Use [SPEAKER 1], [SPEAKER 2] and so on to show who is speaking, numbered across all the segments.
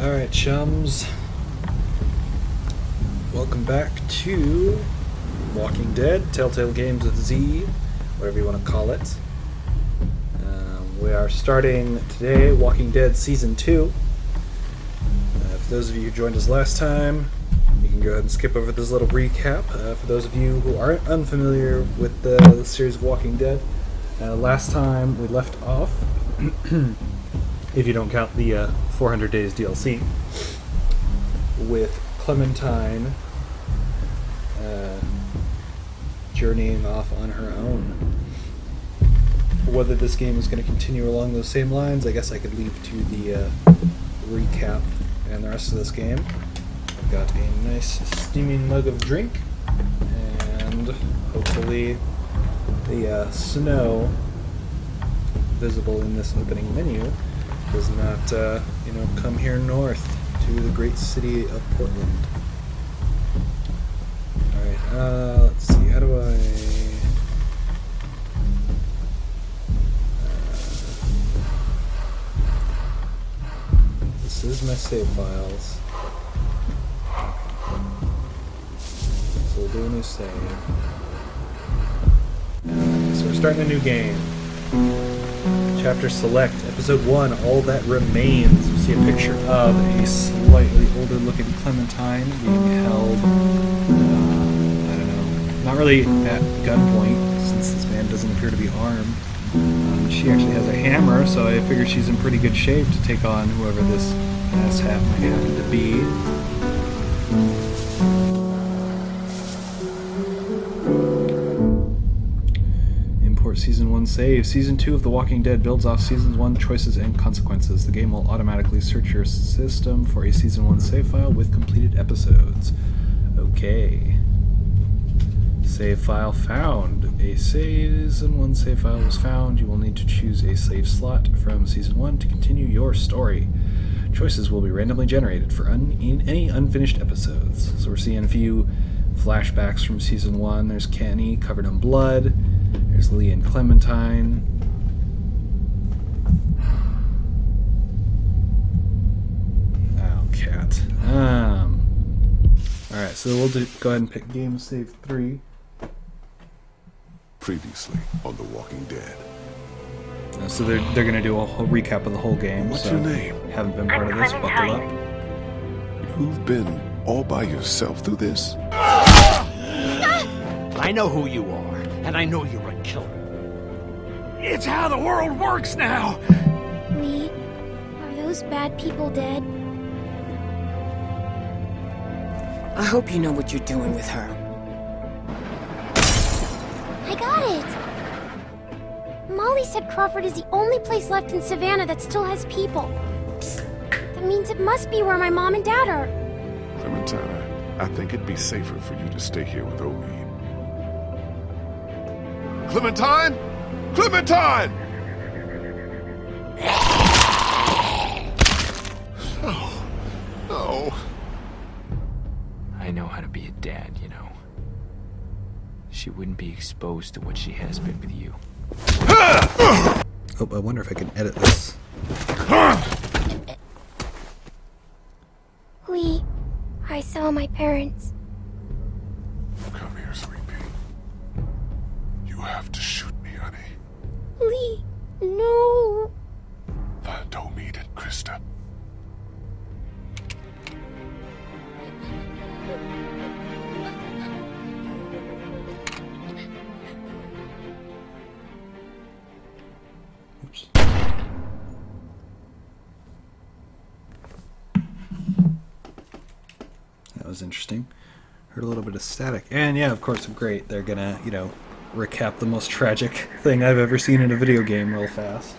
[SPEAKER 1] Alright, chums. Welcome back to Walking Dead, Telltale Games with Z, whatever you want to call it. We are starting today Walking Dead Season 2. For those of you who joined us last time, you can go ahead and skip over this little recap. For those of you who aren't unfamiliar with the series of Walking Dead, last time we left off, if you don't count the 400 Days DLC, with Clementine journeying off on her own. Whether this game is going to continue along those same lines, I guess I could leave to the recap and the rest of this game. I've got a nice steaming mug of drink, and hopefully the snow visible in this opening menu does not, come here north to the great city of Portland. Alright, let's see, how do I... This is my save files. So we'll do a new save. So we're starting a new game. Chapter Select, Episode 1, All That Remains. We see a picture of a slightly older looking Clementine being held, not really at gunpoint, since this man doesn't appear to be armed. She actually has a hammer, so I figure she's in pretty good shape to take on whoever this asshat might happen to be. Import Season 1 save. Season 2 of The Walking Dead builds off Season 1 choices and consequences. The game will automatically search your system for a Season 1 save file with completed episodes. Okay. Save file found. A Season 1 save file was found. You will need to choose a save slot from Season 1 to continue your story. Choices will be randomly generated for any unfinished episodes. So we're seeing a few flashbacks from Season 1. There's Kenny covered in blood. There's Lee and Clementine. Oh, cat. Alright, so we'll go ahead and pick Game Save 3.
[SPEAKER 2] Previously on The Walking Dead.
[SPEAKER 1] So they're going to do a whole recap of the whole game.
[SPEAKER 2] What's
[SPEAKER 1] so
[SPEAKER 2] your name?
[SPEAKER 1] Haven't been part of this, buckle up.
[SPEAKER 2] You've been all by yourself through this?
[SPEAKER 3] I know who you are, and I know you're a killer. It's how the world works now!
[SPEAKER 4] Lee, are those bad people dead?
[SPEAKER 5] I hope you know what you're doing with her.
[SPEAKER 4] I got it! Molly said Crawford is the only place left in Savannah that still has people. Psst. That means it must be where my mom and dad are.
[SPEAKER 2] Clementine, I think it'd be safer for you to stay here with Omi. Clementine? Clementine! Oh, no.
[SPEAKER 6] I know how to be a dad, you know. She wouldn't be exposed to what she has been with you.
[SPEAKER 1] Oh, I wonder if I can edit this.
[SPEAKER 4] Lee, I saw my parents.
[SPEAKER 2] Come here, sweet pea. You have to shoot me, honey.
[SPEAKER 4] Lee, no.
[SPEAKER 2] Find Omi and Krista.
[SPEAKER 1] Oops. That was interesting. Heard a little bit of static. And yeah, of course, great. They're gonna, recap the most tragic thing I've ever seen in a video game real fast.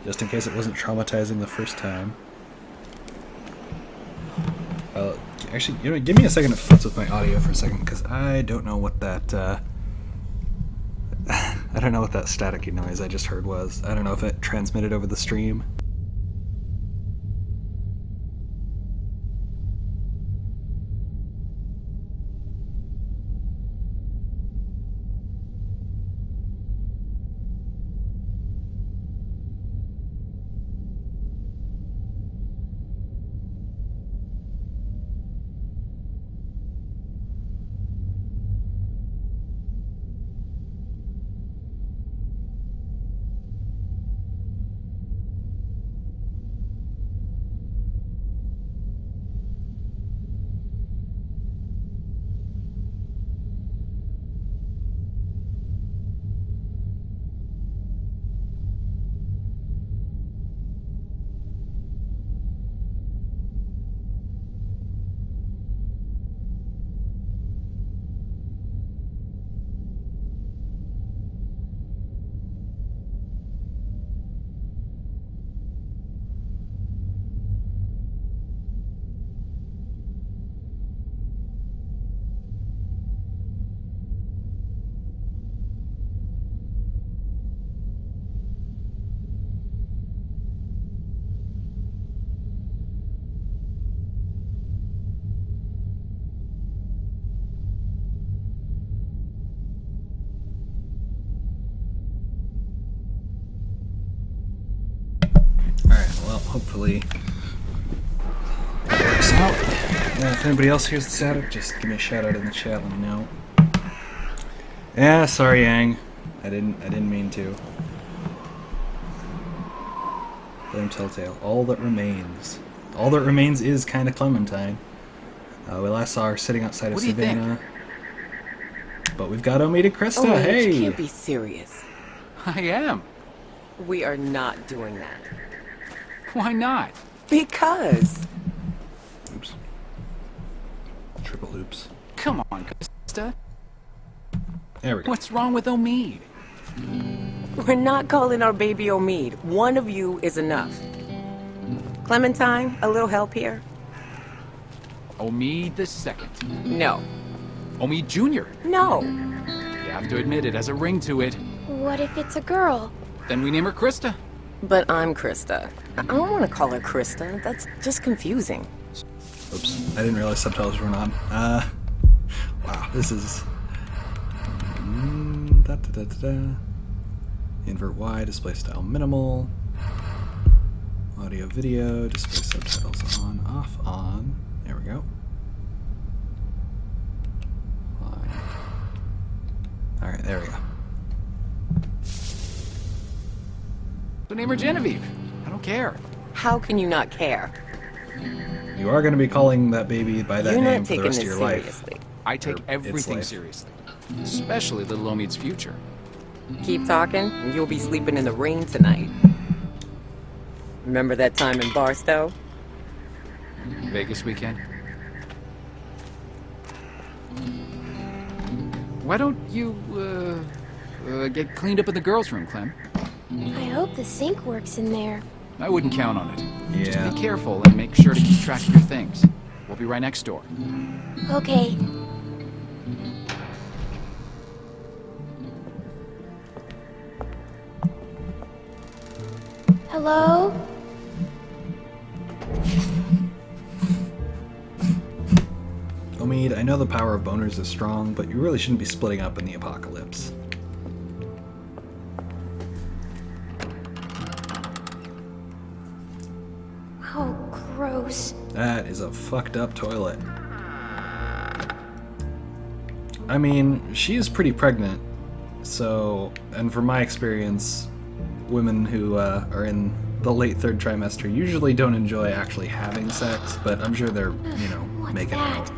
[SPEAKER 1] Just in case it wasn't traumatizing the first time. Actually, give me a second to futz with my audio for a second, because I don't know what that, I don't know what that staticky noise I just heard was. I don't know if it transmitted over the stream. Alright, well, hopefully it works out. If anybody else hears the static, just give me a shout out in the chat, let me know. Yeah, sorry, Yang. I didn't mean to. Blame Telltale. All that remains. All that remains is kind of Clementine. We last saw her sitting outside of
[SPEAKER 7] What do you think?
[SPEAKER 1] Savannah. But we've got Omid and Krista.
[SPEAKER 5] Oh,
[SPEAKER 1] Hey!
[SPEAKER 5] you can't be serious.
[SPEAKER 7] I am.
[SPEAKER 5] We are not doing that.
[SPEAKER 7] Why not?
[SPEAKER 5] Because.
[SPEAKER 1] Oops. Triple oops.
[SPEAKER 7] Come on, Krista.
[SPEAKER 1] There we go.
[SPEAKER 7] What's wrong with Omid?
[SPEAKER 5] We're not calling our baby Omid. One of you is enough. Clementine, a little help here?
[SPEAKER 7] Omid the second.
[SPEAKER 5] No.
[SPEAKER 7] Omid Jr.
[SPEAKER 5] No.
[SPEAKER 7] You have to admit it has a ring to it.
[SPEAKER 4] What if it's a girl?
[SPEAKER 7] Then we name her Krista.
[SPEAKER 5] But I'm Krista. I don't want to call her Krista. That's just confusing.
[SPEAKER 1] Oops. I didn't realize subtitles were on. Wow, this is... Invert Y, display style minimal. Audio, video, display subtitles on, off, on. There we go. Alright, there we go.
[SPEAKER 7] So name her Genevieve. I don't care.
[SPEAKER 5] How can you not care?
[SPEAKER 1] You are going to be calling that baby by that
[SPEAKER 5] You're
[SPEAKER 1] name
[SPEAKER 5] not
[SPEAKER 1] for the
[SPEAKER 5] taking
[SPEAKER 1] rest
[SPEAKER 5] this
[SPEAKER 1] of your life.
[SPEAKER 5] seriously.
[SPEAKER 7] I take
[SPEAKER 1] Or its
[SPEAKER 7] everything
[SPEAKER 1] life.
[SPEAKER 7] seriously. Especially little Omid's future.
[SPEAKER 5] Keep talking, and you'll be sleeping in the rain tonight. Remember that time in Barstow?
[SPEAKER 7] Vegas weekend. Why don't you, get cleaned up in the girls' room, Clem?
[SPEAKER 4] I hope the sink works in there.
[SPEAKER 7] I wouldn't count on it.
[SPEAKER 1] Yeah.
[SPEAKER 7] Just be careful and make sure to keep track of your things. We'll be right next door.
[SPEAKER 4] Okay. Hello?
[SPEAKER 1] Omid, I know the power of boners is strong, but you really shouldn't be splitting up in the apocalypse.
[SPEAKER 4] Oh, gross.
[SPEAKER 1] That is a fucked up toilet. I mean, she is pretty pregnant, so, and from my experience, women who are in the late third trimester usually don't enjoy actually having sex, but I'm sure they're, you know,
[SPEAKER 4] What's
[SPEAKER 1] making
[SPEAKER 4] that?
[SPEAKER 1] out.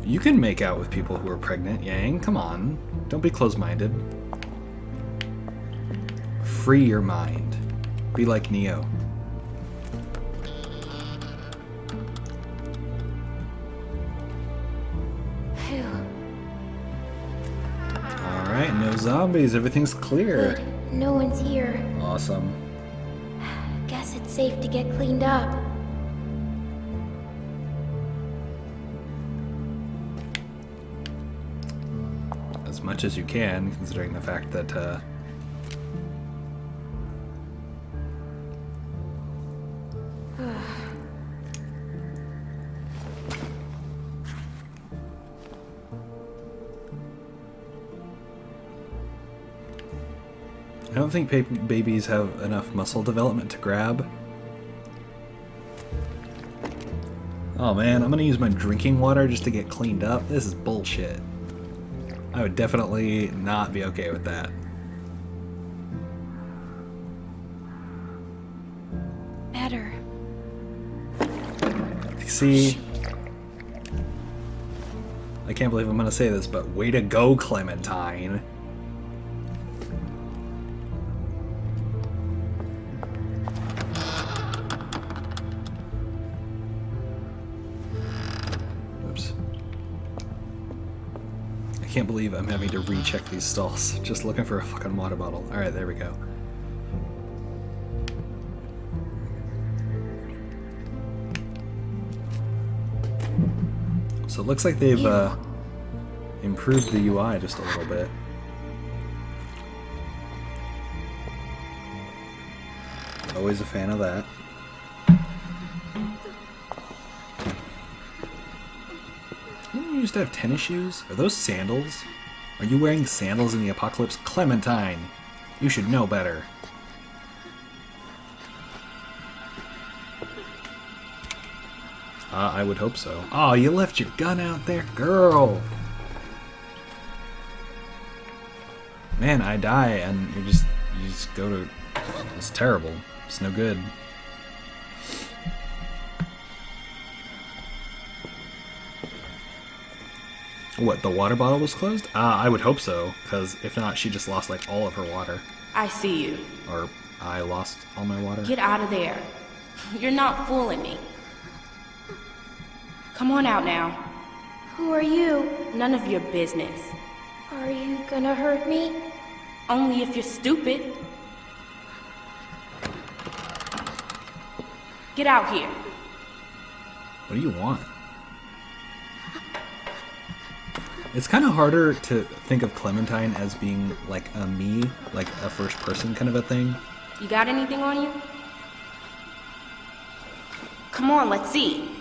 [SPEAKER 1] You can make out with people who are pregnant, Yang. Come on. Don't be closed-minded. Free your mind. Be like Neo.
[SPEAKER 4] Phew.
[SPEAKER 1] Alright, no zombies. Everything's clear.
[SPEAKER 4] Good. No one's here.
[SPEAKER 1] Awesome.
[SPEAKER 4] Guess it's safe to get cleaned up.
[SPEAKER 1] As much as you can, considering the fact that, I don't think babies have enough muscle development to grab. Oh man, I'm gonna use my drinking water just to get cleaned up. This is bullshit. I would definitely not be okay with that.
[SPEAKER 4] Better.
[SPEAKER 1] See? I can't believe I'm gonna say this, but way to go, Clementine. Oops. I can't believe I'm having to recheck these stalls. Just looking for a fucking water bottle. Alright, there we go. So it looks like they've improved the UI just a little bit. Always a fan of that. to have tennis shoes? Are those sandals? Are you wearing sandals in the apocalypse? Clementine, you should know better. I would hope so. Oh, you left your gun out there? Girl! Man, I die and you just go to... It's terrible. It's no good. What, the water bottle was closed? I would hope so, because if not, she just lost like all of her water.
[SPEAKER 8] I see you.
[SPEAKER 1] Or I lost all my water.
[SPEAKER 8] Get out of there. You're not fooling me. Come on out now.
[SPEAKER 4] Who are you?
[SPEAKER 8] None of your business.
[SPEAKER 4] Are you gonna hurt me?
[SPEAKER 8] Only if you're stupid. Get out here.
[SPEAKER 1] What do you want? It's kind of harder to think of Clementine as being like a me, like a first person kind of a thing.
[SPEAKER 8] You got anything on you? Come on, let's see.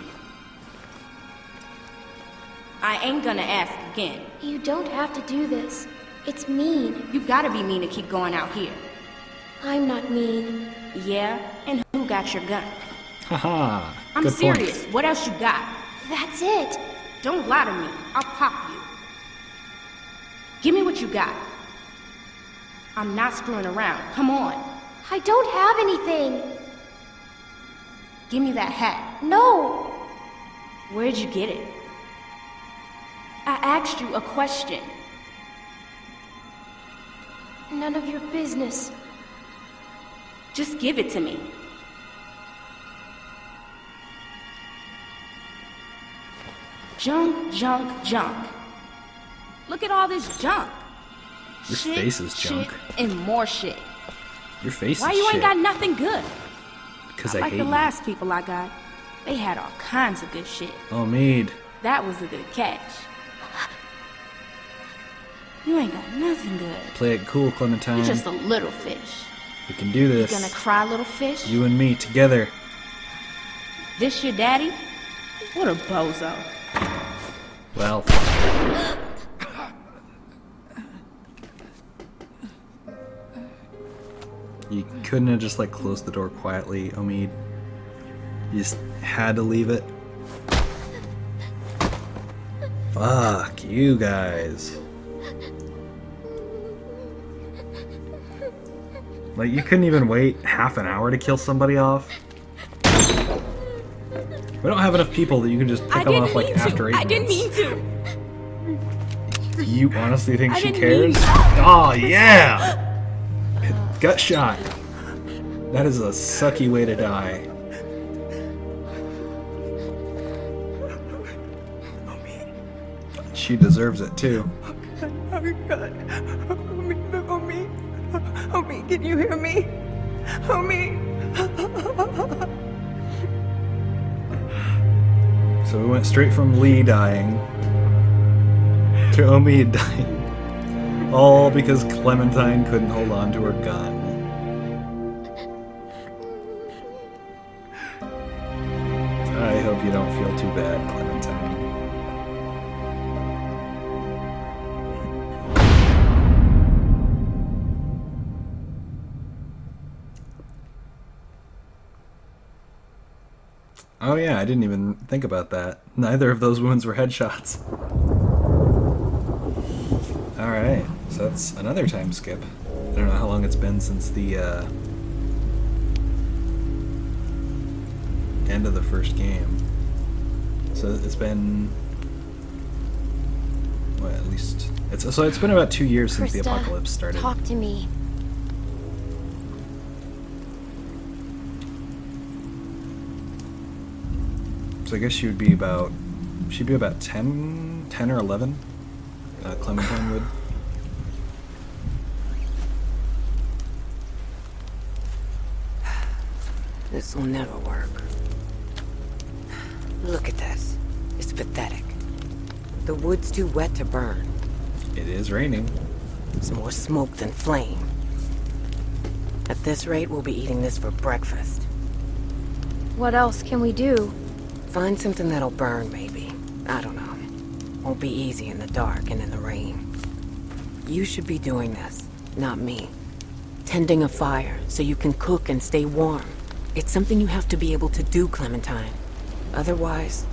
[SPEAKER 8] I ain't gonna ask again.
[SPEAKER 4] You don't have to do this. It's mean.
[SPEAKER 8] You gotta be mean to keep going out here.
[SPEAKER 4] I'm not mean.
[SPEAKER 8] Yeah? And who got your gun?
[SPEAKER 1] Haha.
[SPEAKER 8] I'm
[SPEAKER 1] Good
[SPEAKER 8] serious.
[SPEAKER 1] point.
[SPEAKER 8] What else you got?
[SPEAKER 4] That's it.
[SPEAKER 8] Don't lie to me. I'll pop you. Give me what you got. I'm not screwing around. Come on.
[SPEAKER 4] I don't have anything.
[SPEAKER 8] Give me that hat.
[SPEAKER 4] No.
[SPEAKER 8] Where'd you get it? I asked you a question.
[SPEAKER 4] None of your business.
[SPEAKER 8] Just give it to me. Junk, junk, junk. Look at all this junk.
[SPEAKER 1] Your
[SPEAKER 8] Shit,
[SPEAKER 1] face is junk.
[SPEAKER 8] Shit, and more shit.
[SPEAKER 1] Your face
[SPEAKER 8] Why
[SPEAKER 1] is
[SPEAKER 8] you
[SPEAKER 1] shit.
[SPEAKER 8] ain't got nothing good?
[SPEAKER 1] Because I
[SPEAKER 8] Like
[SPEAKER 1] hate
[SPEAKER 8] the
[SPEAKER 1] you.
[SPEAKER 8] last people I got. They had all kinds of good shit.
[SPEAKER 1] Oh, Mead.
[SPEAKER 8] That was a good catch. You ain't got nothing good.
[SPEAKER 1] Play it cool, Clementine.
[SPEAKER 8] You're just a little fish.
[SPEAKER 1] We can do this.
[SPEAKER 8] You gonna cry, little fish?
[SPEAKER 1] You and me together.
[SPEAKER 8] This your daddy? What a bozo.
[SPEAKER 1] Well. You couldn't have just like closed the door quietly, Omid. You just had to leave it. Fuck you guys. Like, you couldn't even wait half an hour to kill somebody off? We don't have enough people that you can just pick them off like after 8
[SPEAKER 8] I didn't
[SPEAKER 1] minutes.
[SPEAKER 8] mean to.
[SPEAKER 1] You honestly think
[SPEAKER 8] I
[SPEAKER 1] she
[SPEAKER 8] didn't
[SPEAKER 1] cares?
[SPEAKER 8] mean
[SPEAKER 1] Oh yeah! Gut shot. That is a sucky way to die. She deserves it too.
[SPEAKER 5] Oh God. Homie, can you hear me? Homie.
[SPEAKER 1] So we went straight from Lee dying to Omid dying. All because Clementine couldn't hold on to her gun. I hope you don't feel too bad, Clementine. Oh yeah, I didn't even think about that. Neither of those wounds were headshots. Alright, so that's another time skip. I don't know how long it's been since the end of the first game. So it's been... what, at least... it's been about 2 years since the
[SPEAKER 4] Krista,
[SPEAKER 1] apocalypse started.
[SPEAKER 4] Talk to me.
[SPEAKER 1] So I guess she'd be about 10 or 11. Clementine would.
[SPEAKER 5] This will never work. Look at this. It's pathetic. The wood's too wet to burn.
[SPEAKER 1] It is raining.
[SPEAKER 5] It's more smoke than flame. At this rate, we'll be eating this for breakfast.
[SPEAKER 4] What else can we do?
[SPEAKER 5] Find something that'll burn, maybe. I don't know. Won't be easy in the dark and in the rain. You should be doing this, not me. Tending a fire so you can cook and stay warm. It's something you have to be able to do, Clementine. Otherwise...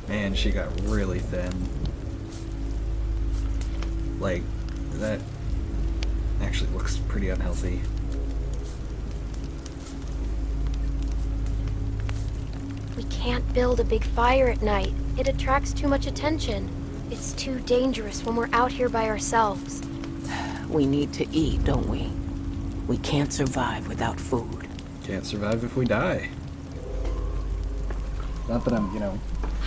[SPEAKER 1] Man, she got really thin. Like, that actually looks pretty unhealthy.
[SPEAKER 4] We can't build a big fire at night. It attracts too much attention. It's too dangerous when we're out here by ourselves.
[SPEAKER 5] We need to eat, don't we? We can't survive without food.
[SPEAKER 1] Can't survive if we die. Not that I'm,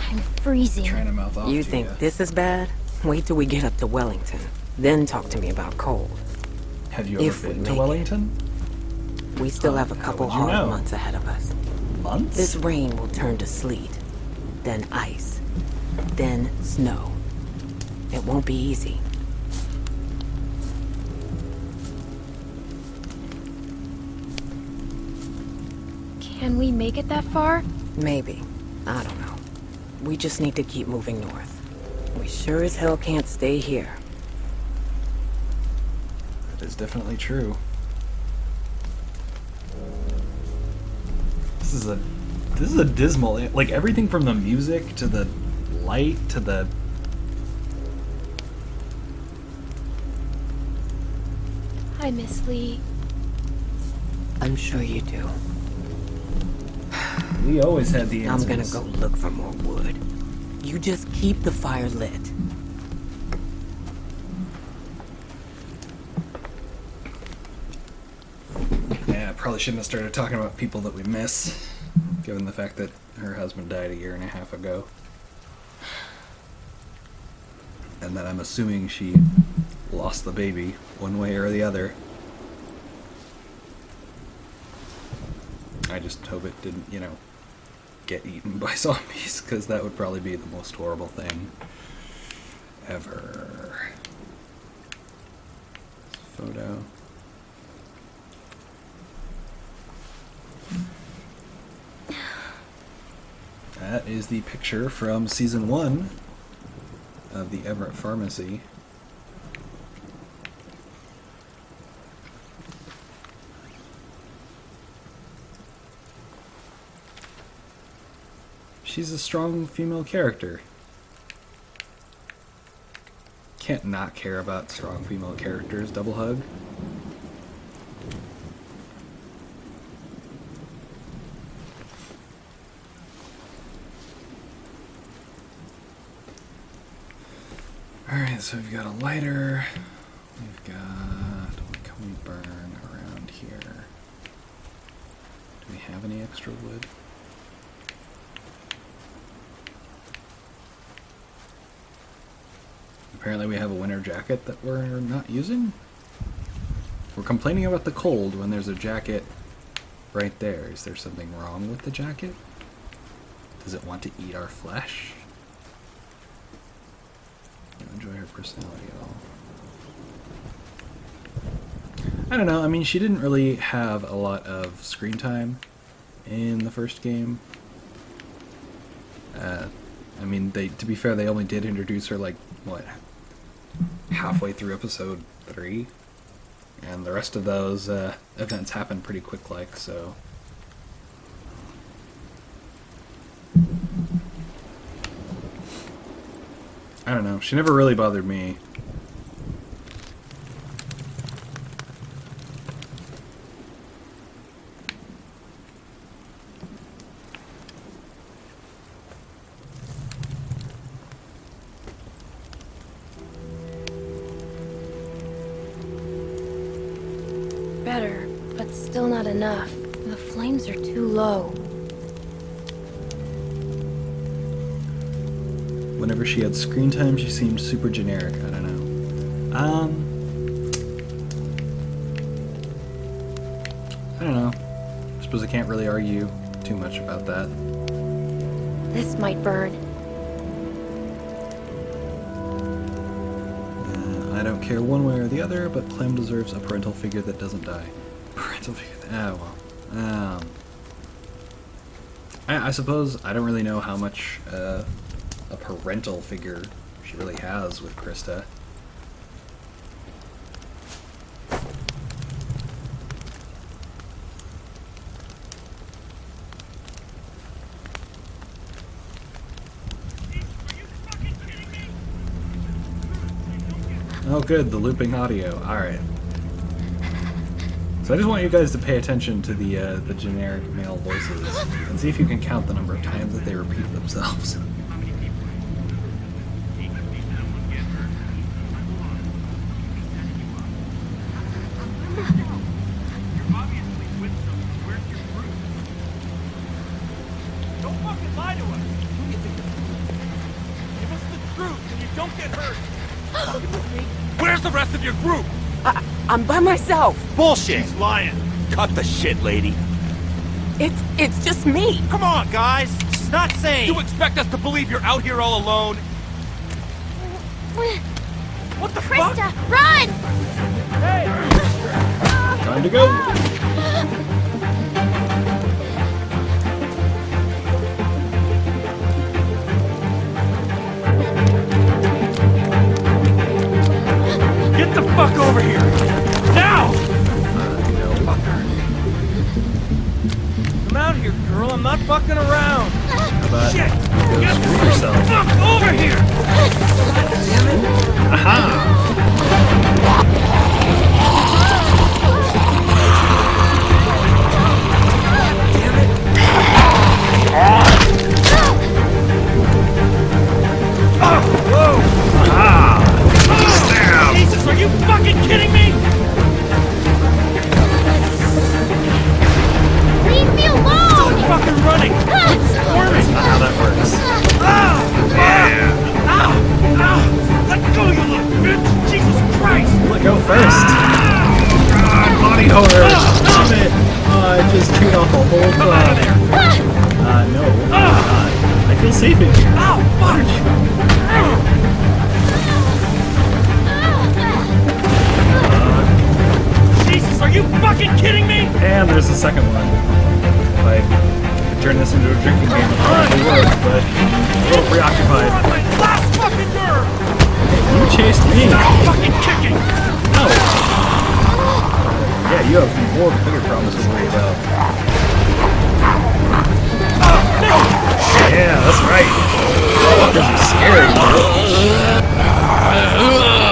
[SPEAKER 4] I'm freezing.
[SPEAKER 1] trying to mouth off
[SPEAKER 5] You
[SPEAKER 1] to
[SPEAKER 5] think
[SPEAKER 1] ya.
[SPEAKER 5] this is bad? Wait till we get up to Wellington. Then talk to me about cold.
[SPEAKER 1] Have you
[SPEAKER 5] if
[SPEAKER 1] ever
[SPEAKER 5] we
[SPEAKER 1] been to
[SPEAKER 5] make it.
[SPEAKER 1] Wellington?
[SPEAKER 5] We still have a
[SPEAKER 1] How
[SPEAKER 5] couple
[SPEAKER 1] would you
[SPEAKER 5] hard
[SPEAKER 1] know?
[SPEAKER 5] months ahead of us.
[SPEAKER 1] Months?
[SPEAKER 5] This rain will turn to sleet, then ice, then snow. It won't be easy.
[SPEAKER 4] Can we make it that far?
[SPEAKER 5] Maybe. I don't know. We just need to keep moving north. We sure as hell can't stay here.
[SPEAKER 1] That is definitely true. This is a dismal, like everything from the music to the light to the
[SPEAKER 4] I miss Lee.
[SPEAKER 5] I'm sure you do.
[SPEAKER 1] we always had the
[SPEAKER 5] I'm
[SPEAKER 1] answers.
[SPEAKER 5] gonna go look for more wood. You just keep the fire lit.
[SPEAKER 1] Yeah, I probably shouldn't have started talking about people that we miss, given the fact that her husband died a year and a half ago. And that I'm assuming she lost the baby one way or the other. I just hope it didn't, get eaten by zombies, because that would probably be the most horrible thing ever. Photo. That is the picture from season 1 of the Everett Pharmacy. She's a strong female character. Can't not care about strong female characters. Double hug. Alright, so we've got a lighter. We've got... What can we burn around here? Do we have any extra wood? Apparently we have a winter jacket that we're not using? We're complaining about the cold when there's a jacket right there. Is there something wrong with the jacket? Does it want to eat our flesh? I don't enjoy her personality at all. I don't know, I mean, she didn't really have a lot of screen time in the first game. I mean, to be fair, they only did introduce her, like, what, halfway through episode 3? And the rest of those events happened pretty quick-like, so... I don't know, she never really bothered me.
[SPEAKER 4] Better, but still not enough. The flames are too low.
[SPEAKER 1] Whenever she had screen time, she seemed super generic. I don't know. I don't know. I suppose I can't really argue too much about that.
[SPEAKER 4] This might burn.
[SPEAKER 1] I don't care one way or the other, but Clem deserves a parental figure that doesn't die. Parental figure. I suppose I don't really know how much a parental figure she really has with Krista. Oh good, the looping audio. Alright. So I just want you guys to pay attention to the generic male voices and see if you can count the number of times that they repeat themselves.
[SPEAKER 3] Don't fucking lie to us! Who do you think? Give us the truth and you don't get hurt! Where's the rest of your group?
[SPEAKER 5] I'm by myself.
[SPEAKER 3] Bullshit! She's lying! Cut the shit, lady!
[SPEAKER 5] It's just me.
[SPEAKER 3] Come on, guys! She's not sane! You expect us to believe you're out here all alone? What the fuck?
[SPEAKER 4] Krista, run!
[SPEAKER 3] Hey!
[SPEAKER 1] Time to go!
[SPEAKER 3] Get the fuck over here! Now! Come out here, girl. I'm not fucking around.
[SPEAKER 1] How about
[SPEAKER 3] Shit!
[SPEAKER 1] go
[SPEAKER 3] Get
[SPEAKER 1] screw
[SPEAKER 3] the
[SPEAKER 1] yourself?
[SPEAKER 3] fuck over here!
[SPEAKER 1] Aha!
[SPEAKER 3] Jesus, are you fucking kidding me?
[SPEAKER 4] Leave me alone!
[SPEAKER 3] Fucking running! Squirming!
[SPEAKER 1] Not how that works.
[SPEAKER 3] Let go, you little bitch! Jesus Christ!
[SPEAKER 1] Let go first! God, body horror! Damn it! I just chewed off a whole
[SPEAKER 3] Come out of there!
[SPEAKER 1] No. I feel safe in here.
[SPEAKER 3] Ow! Fuck! Jesus, are you fucking kidding me?
[SPEAKER 1] And there's the second one. If I could turn this into a drinking game, it probably would, but I'm a little preoccupied.
[SPEAKER 3] You're on my last fucking nerve!
[SPEAKER 1] You chased me!
[SPEAKER 3] Stop fucking kicking!
[SPEAKER 1] No! Yeah, you have more bigger problems to worry about. Yeah, that's right. Fuckers are scary, bro.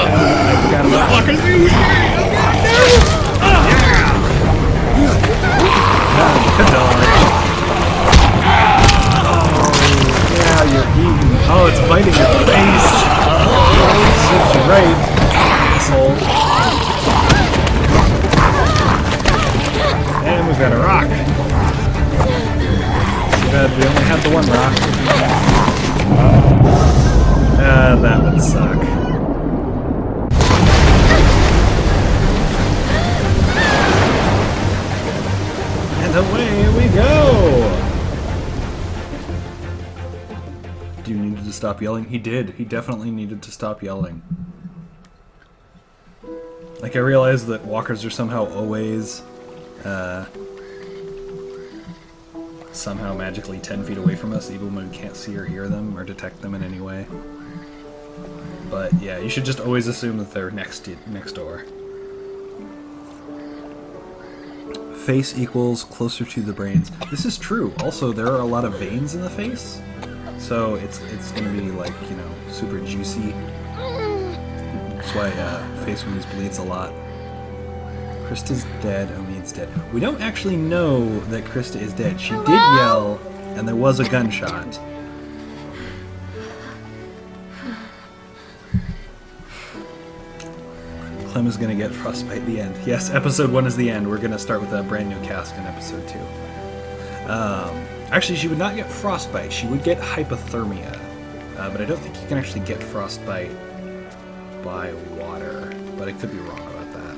[SPEAKER 1] I forgot about fuckers being scary. Good dodge. Yeah, you're eating. Oh, it's biting your face. Serves you right, asshole. And we've got a rock. Too bad we only had the one rock. That would suck. And away we go! Do you need to stop yelling? He did. He definitely needed to stop yelling. Like, I realized that walkers are somehow always, somehow magically 10 feet away from us, even when we can't see or hear them or detect them in any way. But yeah, you should just always assume that they're next door. Face equals closer to the brains. This is true. Also, there are a lot of veins in the face, so it's gonna be like, you know, super juicy. That's why face wounds bleeds a lot. Krista's dead. Omid's dead. We don't actually know that Krista is dead. She did yell, and there was a gunshot. Clem is gonna get frostbite at the end. Yes, episode 1 is the end. We're gonna start with a brand new cast in episode 2. Actually, she would not get frostbite. She would get hypothermia, but I don't think you can actually get frostbite by water. But I could be wrong about that.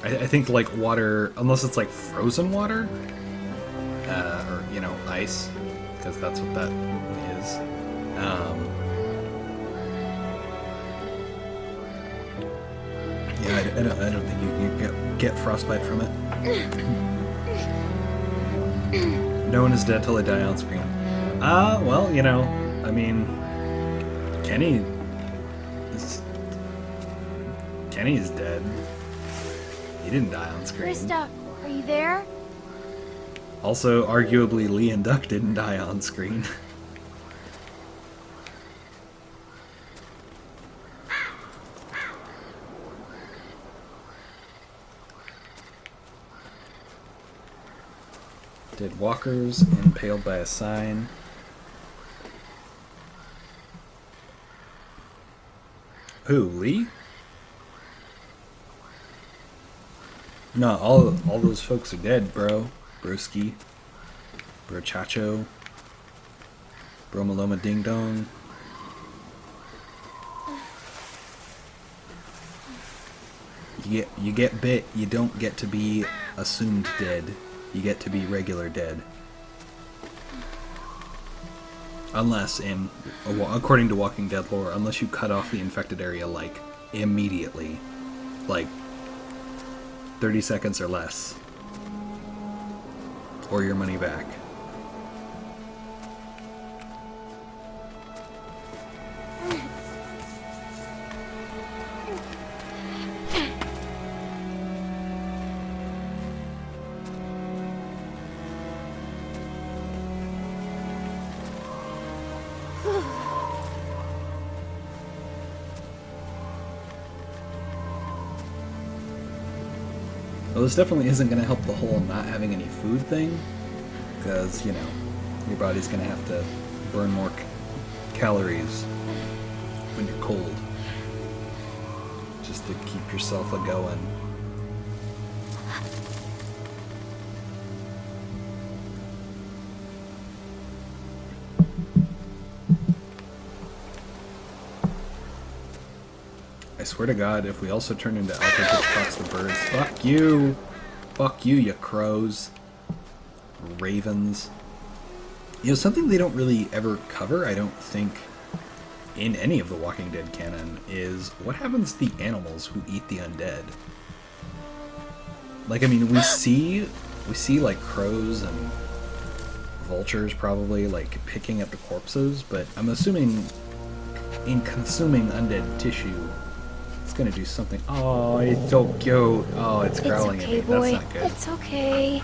[SPEAKER 1] I think like water, unless it's like frozen water, or you know, ice, because that's what that is. Yeah, I don't think you get frostbite from it. No one is dead till they die on screen. Well, you know, I mean, Kenny is dead. He didn't die on screen.
[SPEAKER 4] Krista, are you there?
[SPEAKER 1] Also, arguably, Lee and Duck didn't die on screen. Dead walkers impaled by a sign. Who, Lee? No, all those folks are dead, bro. Broski. Bro Chacho. Bro Maloma Ding Dong. You get bit, you don't get to be assumed dead. You get to be regular dead. Unless, according to Walking Dead lore, unless you cut off the infected area, like, immediately. Like, 30 seconds or less. Or your money back. Well, this definitely isn't going to help the whole not having any food thing, because, you know, your body's going to have to burn more calories when you're cold, just to keep yourself a-going. I swear to God, if we also turn into Alfred Hitchcock's The Birds, fuck you! Fuck you, you crows. Ravens. You know, something they don't really ever cover, I don't think, in any of the Walking Dead canon, is what happens to the animals who eat the undead. Like, I mean, we see like, crows and vultures, probably, like, picking at the corpses, but I'm assuming in consuming undead tissue, it's gonna do something. Oh, it's so cute. Oh, it's growling
[SPEAKER 4] It's okay,
[SPEAKER 1] at me.
[SPEAKER 4] boy.
[SPEAKER 1] That's not good.
[SPEAKER 4] It's okay.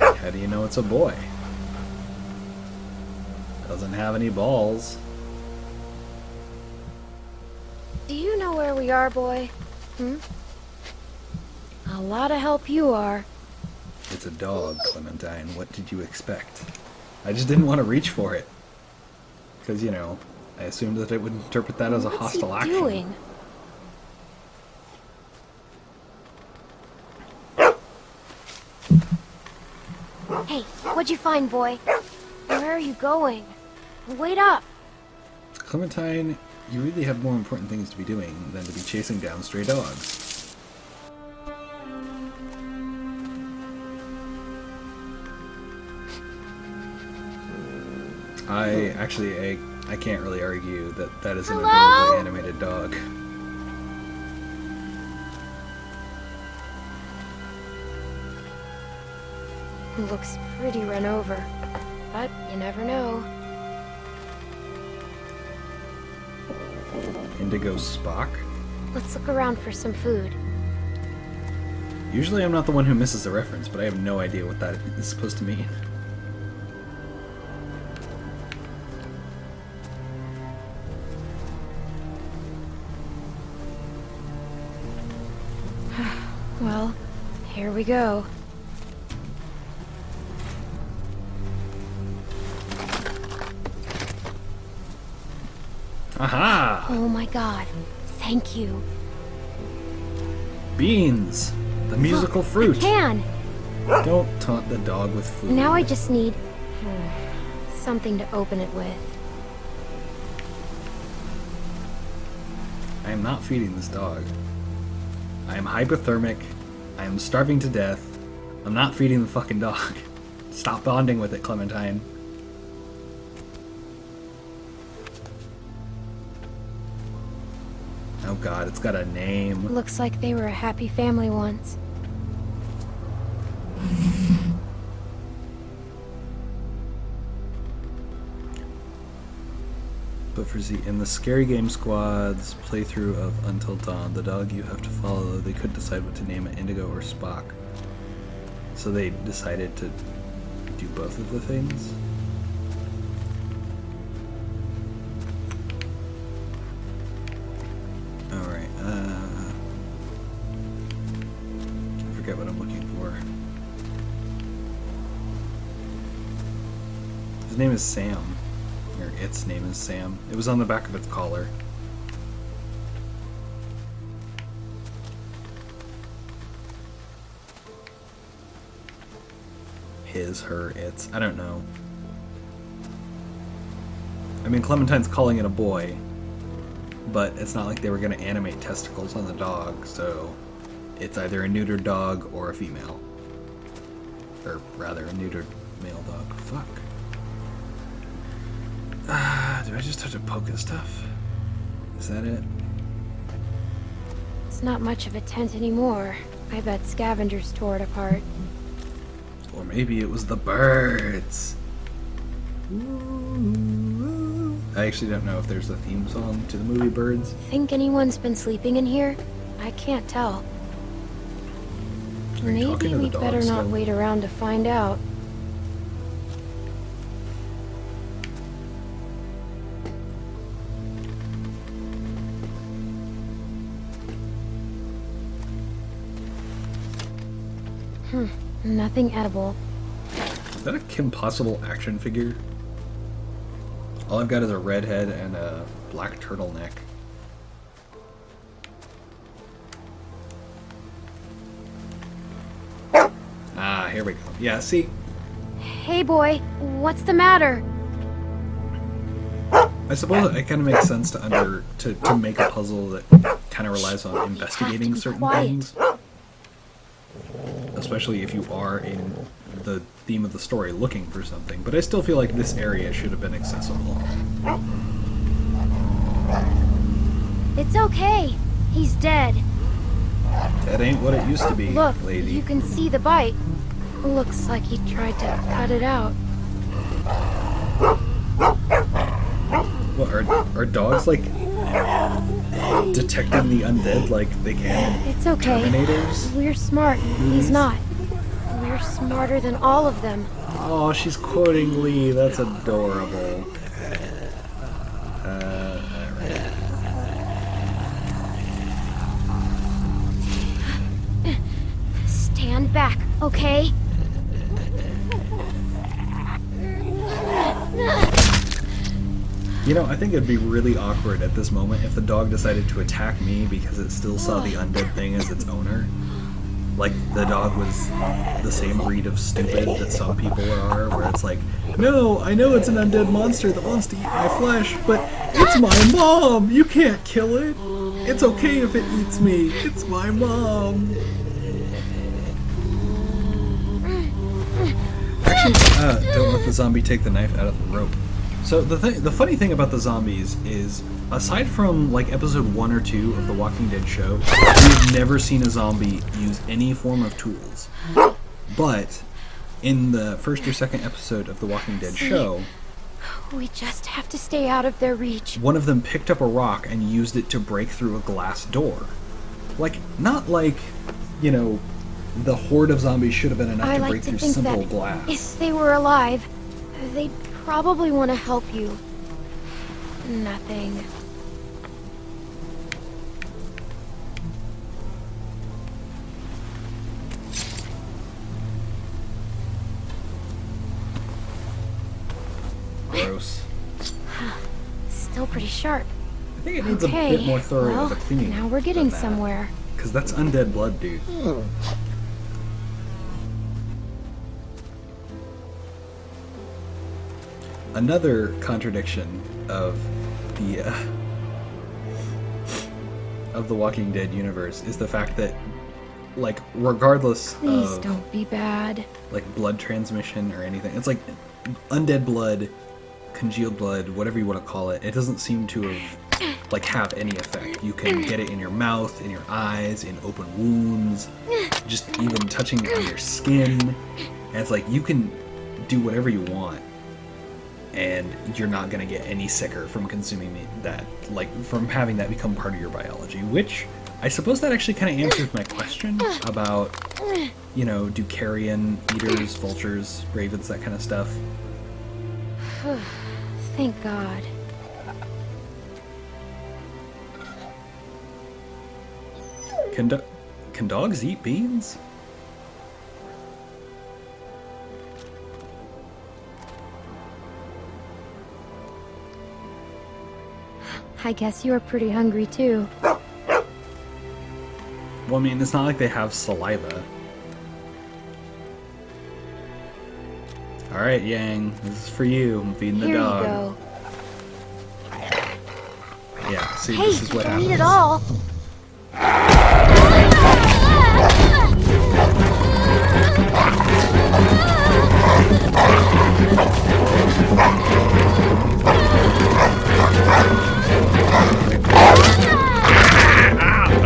[SPEAKER 1] How do you know it's a boy? Doesn't have any balls.
[SPEAKER 4] Do you know where we are, boy? A lot of help you are.
[SPEAKER 1] It's a dog, Clementine. What did you expect? I just didn't want to reach for it. Because, you know, I assumed that it would interpret that as a hostile
[SPEAKER 4] What's he
[SPEAKER 1] action.
[SPEAKER 4] doing? Hey, what'd you find, boy? Where are you going? Wait up!
[SPEAKER 1] Clementine, you really have more important things to be doing than to be chasing down stray dogs. I can't really argue that that is an
[SPEAKER 4] Hello?
[SPEAKER 1] adorably animated dog.
[SPEAKER 4] Looks pretty run over, but you never know.
[SPEAKER 1] Indigo Spock?
[SPEAKER 4] Let's look around for some food.
[SPEAKER 1] Usually I'm not the one who misses the reference, but I have no idea what that is supposed to mean.
[SPEAKER 4] Well, here we go.
[SPEAKER 1] Aha!
[SPEAKER 4] Oh my god, thank you.
[SPEAKER 1] Beans! The musical fruit!
[SPEAKER 4] I can!
[SPEAKER 1] Don't taunt the dog with food.
[SPEAKER 4] Now I just need something to open it with.
[SPEAKER 1] I am not feeding this dog. I am hypothermic. I am starving to death. I'm not feeding the fucking dog. Stop bonding with it, Clementine. Oh god, it's got a name.
[SPEAKER 4] Looks like they were a happy family once.
[SPEAKER 1] But for Z, in the Scary Game Squad's playthrough of Until Dawn, the dog you have to follow, they couldn't decide what to name it, Indigo or Spock. So they decided to do both of the things. Alright, I forget what I'm looking for. His name is Sam. Or its name is Sam. It was on the back of its collar. His, her, its. I don't know. I mean, Clementine's calling it a boy, but it's not like they were going to animate testicles on the dog, so it's either a neutered dog or a female. Or rather, a neutered male dog. Fuck. Do I just have to poke at stuff? Is that it?
[SPEAKER 4] It's not much of a tent anymore. I bet scavengers tore it apart.
[SPEAKER 1] Or maybe it was the birds. Ooh. I actually don't know if there's a theme song to the movie Birds.
[SPEAKER 4] Think anyone's been sleeping in here? I can't tell.
[SPEAKER 1] Are you talking
[SPEAKER 4] Maybe
[SPEAKER 1] to the
[SPEAKER 4] we'd
[SPEAKER 1] dog
[SPEAKER 4] better not
[SPEAKER 1] still?
[SPEAKER 4] wait around to find out. Nothing edible.
[SPEAKER 1] Is that a Kim Possible action figure? All I've got is a red head and a black turtleneck. Ah, here we go. Yeah, see?
[SPEAKER 4] Hey boy, what's the matter?
[SPEAKER 1] I suppose it kind of makes sense to make a puzzle that kind of relies on investigating
[SPEAKER 4] be
[SPEAKER 1] certain
[SPEAKER 4] quiet.
[SPEAKER 1] things. Especially if you are in the theme of the story looking for something. But I still feel like this area should have been accessible.
[SPEAKER 4] It's okay. He's dead.
[SPEAKER 1] That ain't what it used to be,
[SPEAKER 4] Look,
[SPEAKER 1] lady.
[SPEAKER 4] you can see the bite. Looks like he tried to cut it out.
[SPEAKER 1] What, are dogs, like, detecting the undead like they can in
[SPEAKER 4] It's okay.
[SPEAKER 1] Terminators?
[SPEAKER 4] We're smart. He's not. We're smarter than all of them.
[SPEAKER 1] Oh, she's quoting Lee. That's adorable. Alright.
[SPEAKER 4] Stand back, okay?
[SPEAKER 1] You know, I think it'd be really awkward at this moment if the dog decided to attack me because it still saw the undead thing as its owner. Like, the dog was the same breed of stupid that some people are, where it's like, no, I know it's an undead monster that wants to eat my flesh, but it's my mom! You can't kill it! It's okay if it eats me! It's my mom! Actually, don't let the zombie take the knife out of the rope. So the funny thing about the zombies is, aside from like episode 1 or 2 of The Walking Dead show, we've never seen a zombie use any form of tools. But in the first or second episode of The Walking Dead show,
[SPEAKER 4] We just have to stay out of their reach.
[SPEAKER 1] one of them picked up a rock and used it to break through a glass door. Like, not like, you know, the horde of zombies should have been enough
[SPEAKER 4] I
[SPEAKER 1] to
[SPEAKER 4] like
[SPEAKER 1] break
[SPEAKER 4] to
[SPEAKER 1] through
[SPEAKER 4] think
[SPEAKER 1] simple
[SPEAKER 4] that
[SPEAKER 1] glass.
[SPEAKER 4] if they were alive, they'd probably want to help you. Nothing.
[SPEAKER 1] Gross.
[SPEAKER 4] Still pretty sharp.
[SPEAKER 1] I think it needs
[SPEAKER 4] Okay,
[SPEAKER 1] a bit more thorough
[SPEAKER 4] well,
[SPEAKER 1] of a cleaning.
[SPEAKER 4] now we're getting somewhere.
[SPEAKER 1] Because that's undead blood, dude. Another contradiction of the Walking Dead universe is the fact that, like, regardless
[SPEAKER 4] Please
[SPEAKER 1] of
[SPEAKER 4] don't be bad.
[SPEAKER 1] like blood transmission or anything, it's like undead blood, congealed blood, whatever you want to call it, it doesn't seem to have any effect. You can get it in your mouth, in your eyes, in open wounds, just even touching on your skin, and it's like you can do whatever you want, and you're not going to get any sicker from consuming that, like from having that become part of your biology, which I suppose that actually kind of answers my question about, you know, do carrion eaters, vultures, ravens, that kind of stuff.
[SPEAKER 4] Thank God.
[SPEAKER 1] Can dogs eat beans?
[SPEAKER 4] I guess you are pretty hungry too.
[SPEAKER 1] Well, I mean, it's not like they have saliva. Alright, Yang, this is for you. I'm feeding the
[SPEAKER 4] Here
[SPEAKER 1] dog.
[SPEAKER 4] you go.
[SPEAKER 1] Yeah, see,
[SPEAKER 4] Hey,
[SPEAKER 1] this is what
[SPEAKER 4] don't
[SPEAKER 1] happens.
[SPEAKER 4] eat it all.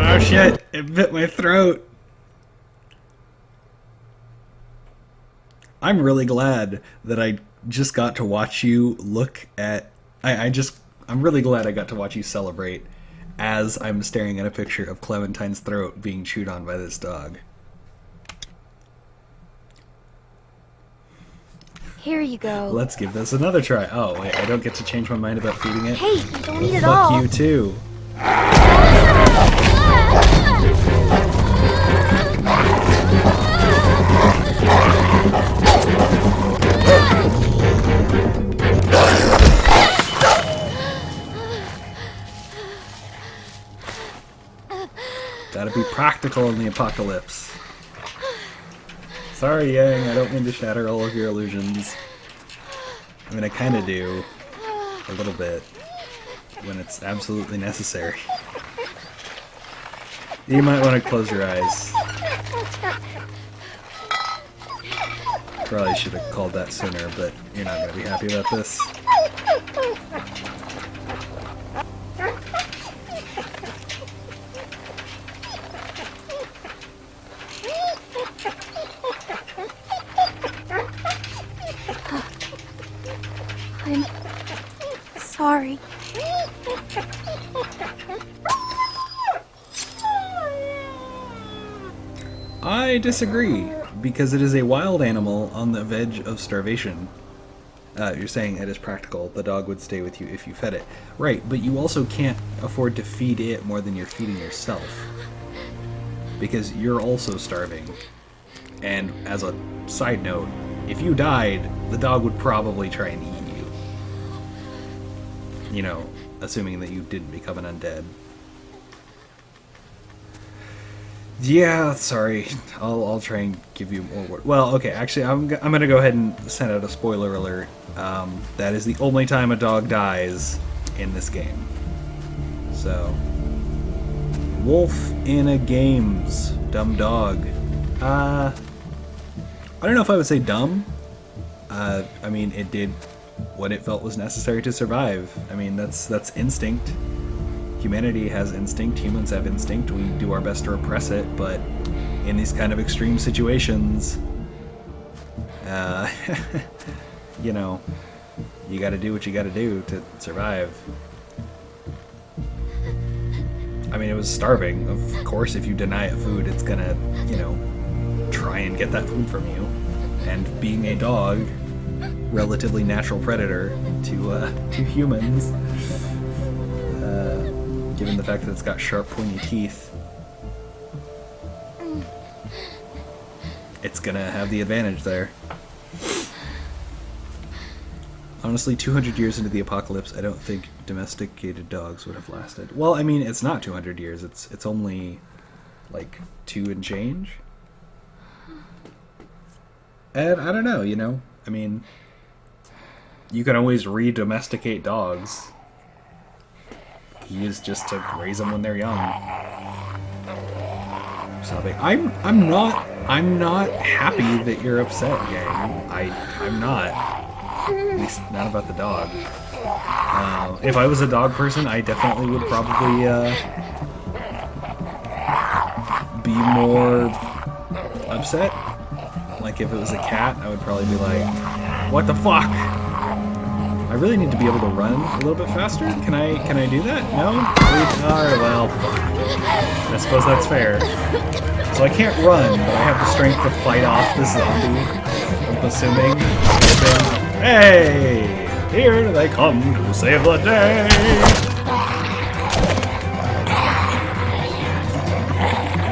[SPEAKER 1] Oh shit, it bit my throat. I'm really glad that I just got to watch you look at... I'm really glad I got to watch you celebrate as I'm staring at a picture of Clementine's throat being chewed on by this dog.
[SPEAKER 4] Here you go.
[SPEAKER 1] Let's give this another try. Oh, wait, I don't get to change my mind about feeding it?
[SPEAKER 4] Hey, don't eat it
[SPEAKER 1] Fuck
[SPEAKER 4] all.
[SPEAKER 1] you too. Gotta be practical in the apocalypse. Sorry, Yang, I don't mean to shatter all of your illusions. I mean, I kinda do. A little bit. When it's absolutely necessary. You might want to close your eyes. Probably should have called that sooner, but you're not going to be happy about this.
[SPEAKER 4] I'm sorry.
[SPEAKER 1] I disagree, because it is a wild animal on the edge of starvation. You're saying it is practical. The dog would stay with you if you fed it. Right, but you also can't afford to feed it more than you're feeding yourself. Because you're also starving. And as a side note, if you died, the dog would probably try and eat you. You know, assuming that you didn't become an undead. Yeah, sorry. I'll try and give you more word. Well, okay, actually, I'm gonna go ahead and send out a spoiler alert. That is the only time a dog dies in this game. So, wolf in a games, dumb dog. I don't know if I would say dumb. I mean, it did what it felt was necessary to survive. I mean, that's instinct. Humanity has instinct, humans have instinct, we do our best to repress it, but in these kind of extreme situations, you know, you gotta do what you gotta do to survive. I mean, it was starving. Of course, if you deny it food, it's gonna, you know, try and get that food from you. And being a dog, relatively natural predator to humans, given the fact that it's got sharp, pointy teeth, it's gonna have the advantage there. Honestly, 200 years into the apocalypse, I don't think domesticated dogs would have lasted. Well, I mean, it's not 200 years. It's only like 2 and change. And I don't know, you know? I mean, you can always re-domesticate dogs. He is just to raise them when they're young. Sobbing. I'm not happy that you're upset, gang. I'm not. At least not about the dog. If I was a dog person, I definitely would probably be more upset. Like if it was a cat, I would probably be like, what the fuck? I really need to be able to run a little bit faster. Can I do that? No? Alright, well, fuck. I suppose that's fair. So I can't run, but I have the strength to fight off the zombie. I'm assuming. Hey! Here they come to save the day!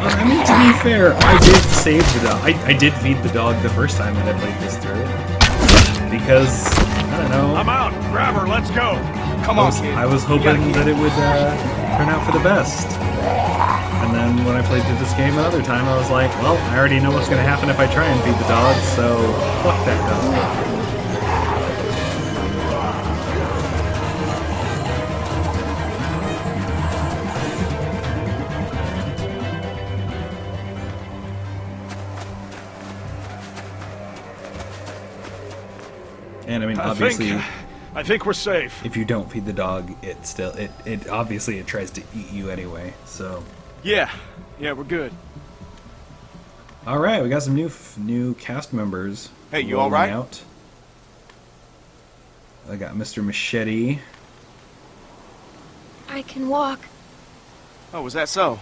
[SPEAKER 1] I mean, to be fair, I did save the dog. I did feed the dog the first time that I played this through. Because, I don't know.
[SPEAKER 3] I'm out. Grab her. Let's go.
[SPEAKER 9] Come on, kid.
[SPEAKER 1] I was hoping that it would turn out for the best. And then when I played through this game another time, I was like, well, I already know what's going to happen if I try and feed the dog, so fuck that dog. And I mean, obviously,
[SPEAKER 3] I think we're safe.
[SPEAKER 1] if you don't feed the dog, it still it obviously it tries to eat you anyway. So,
[SPEAKER 3] Yeah, we're good.
[SPEAKER 1] all right, we got some new cast members.
[SPEAKER 9] Hey, you all
[SPEAKER 1] rolling
[SPEAKER 9] right?
[SPEAKER 1] Out. I got Mr. Machete.
[SPEAKER 4] I can walk.
[SPEAKER 9] Oh, was that so?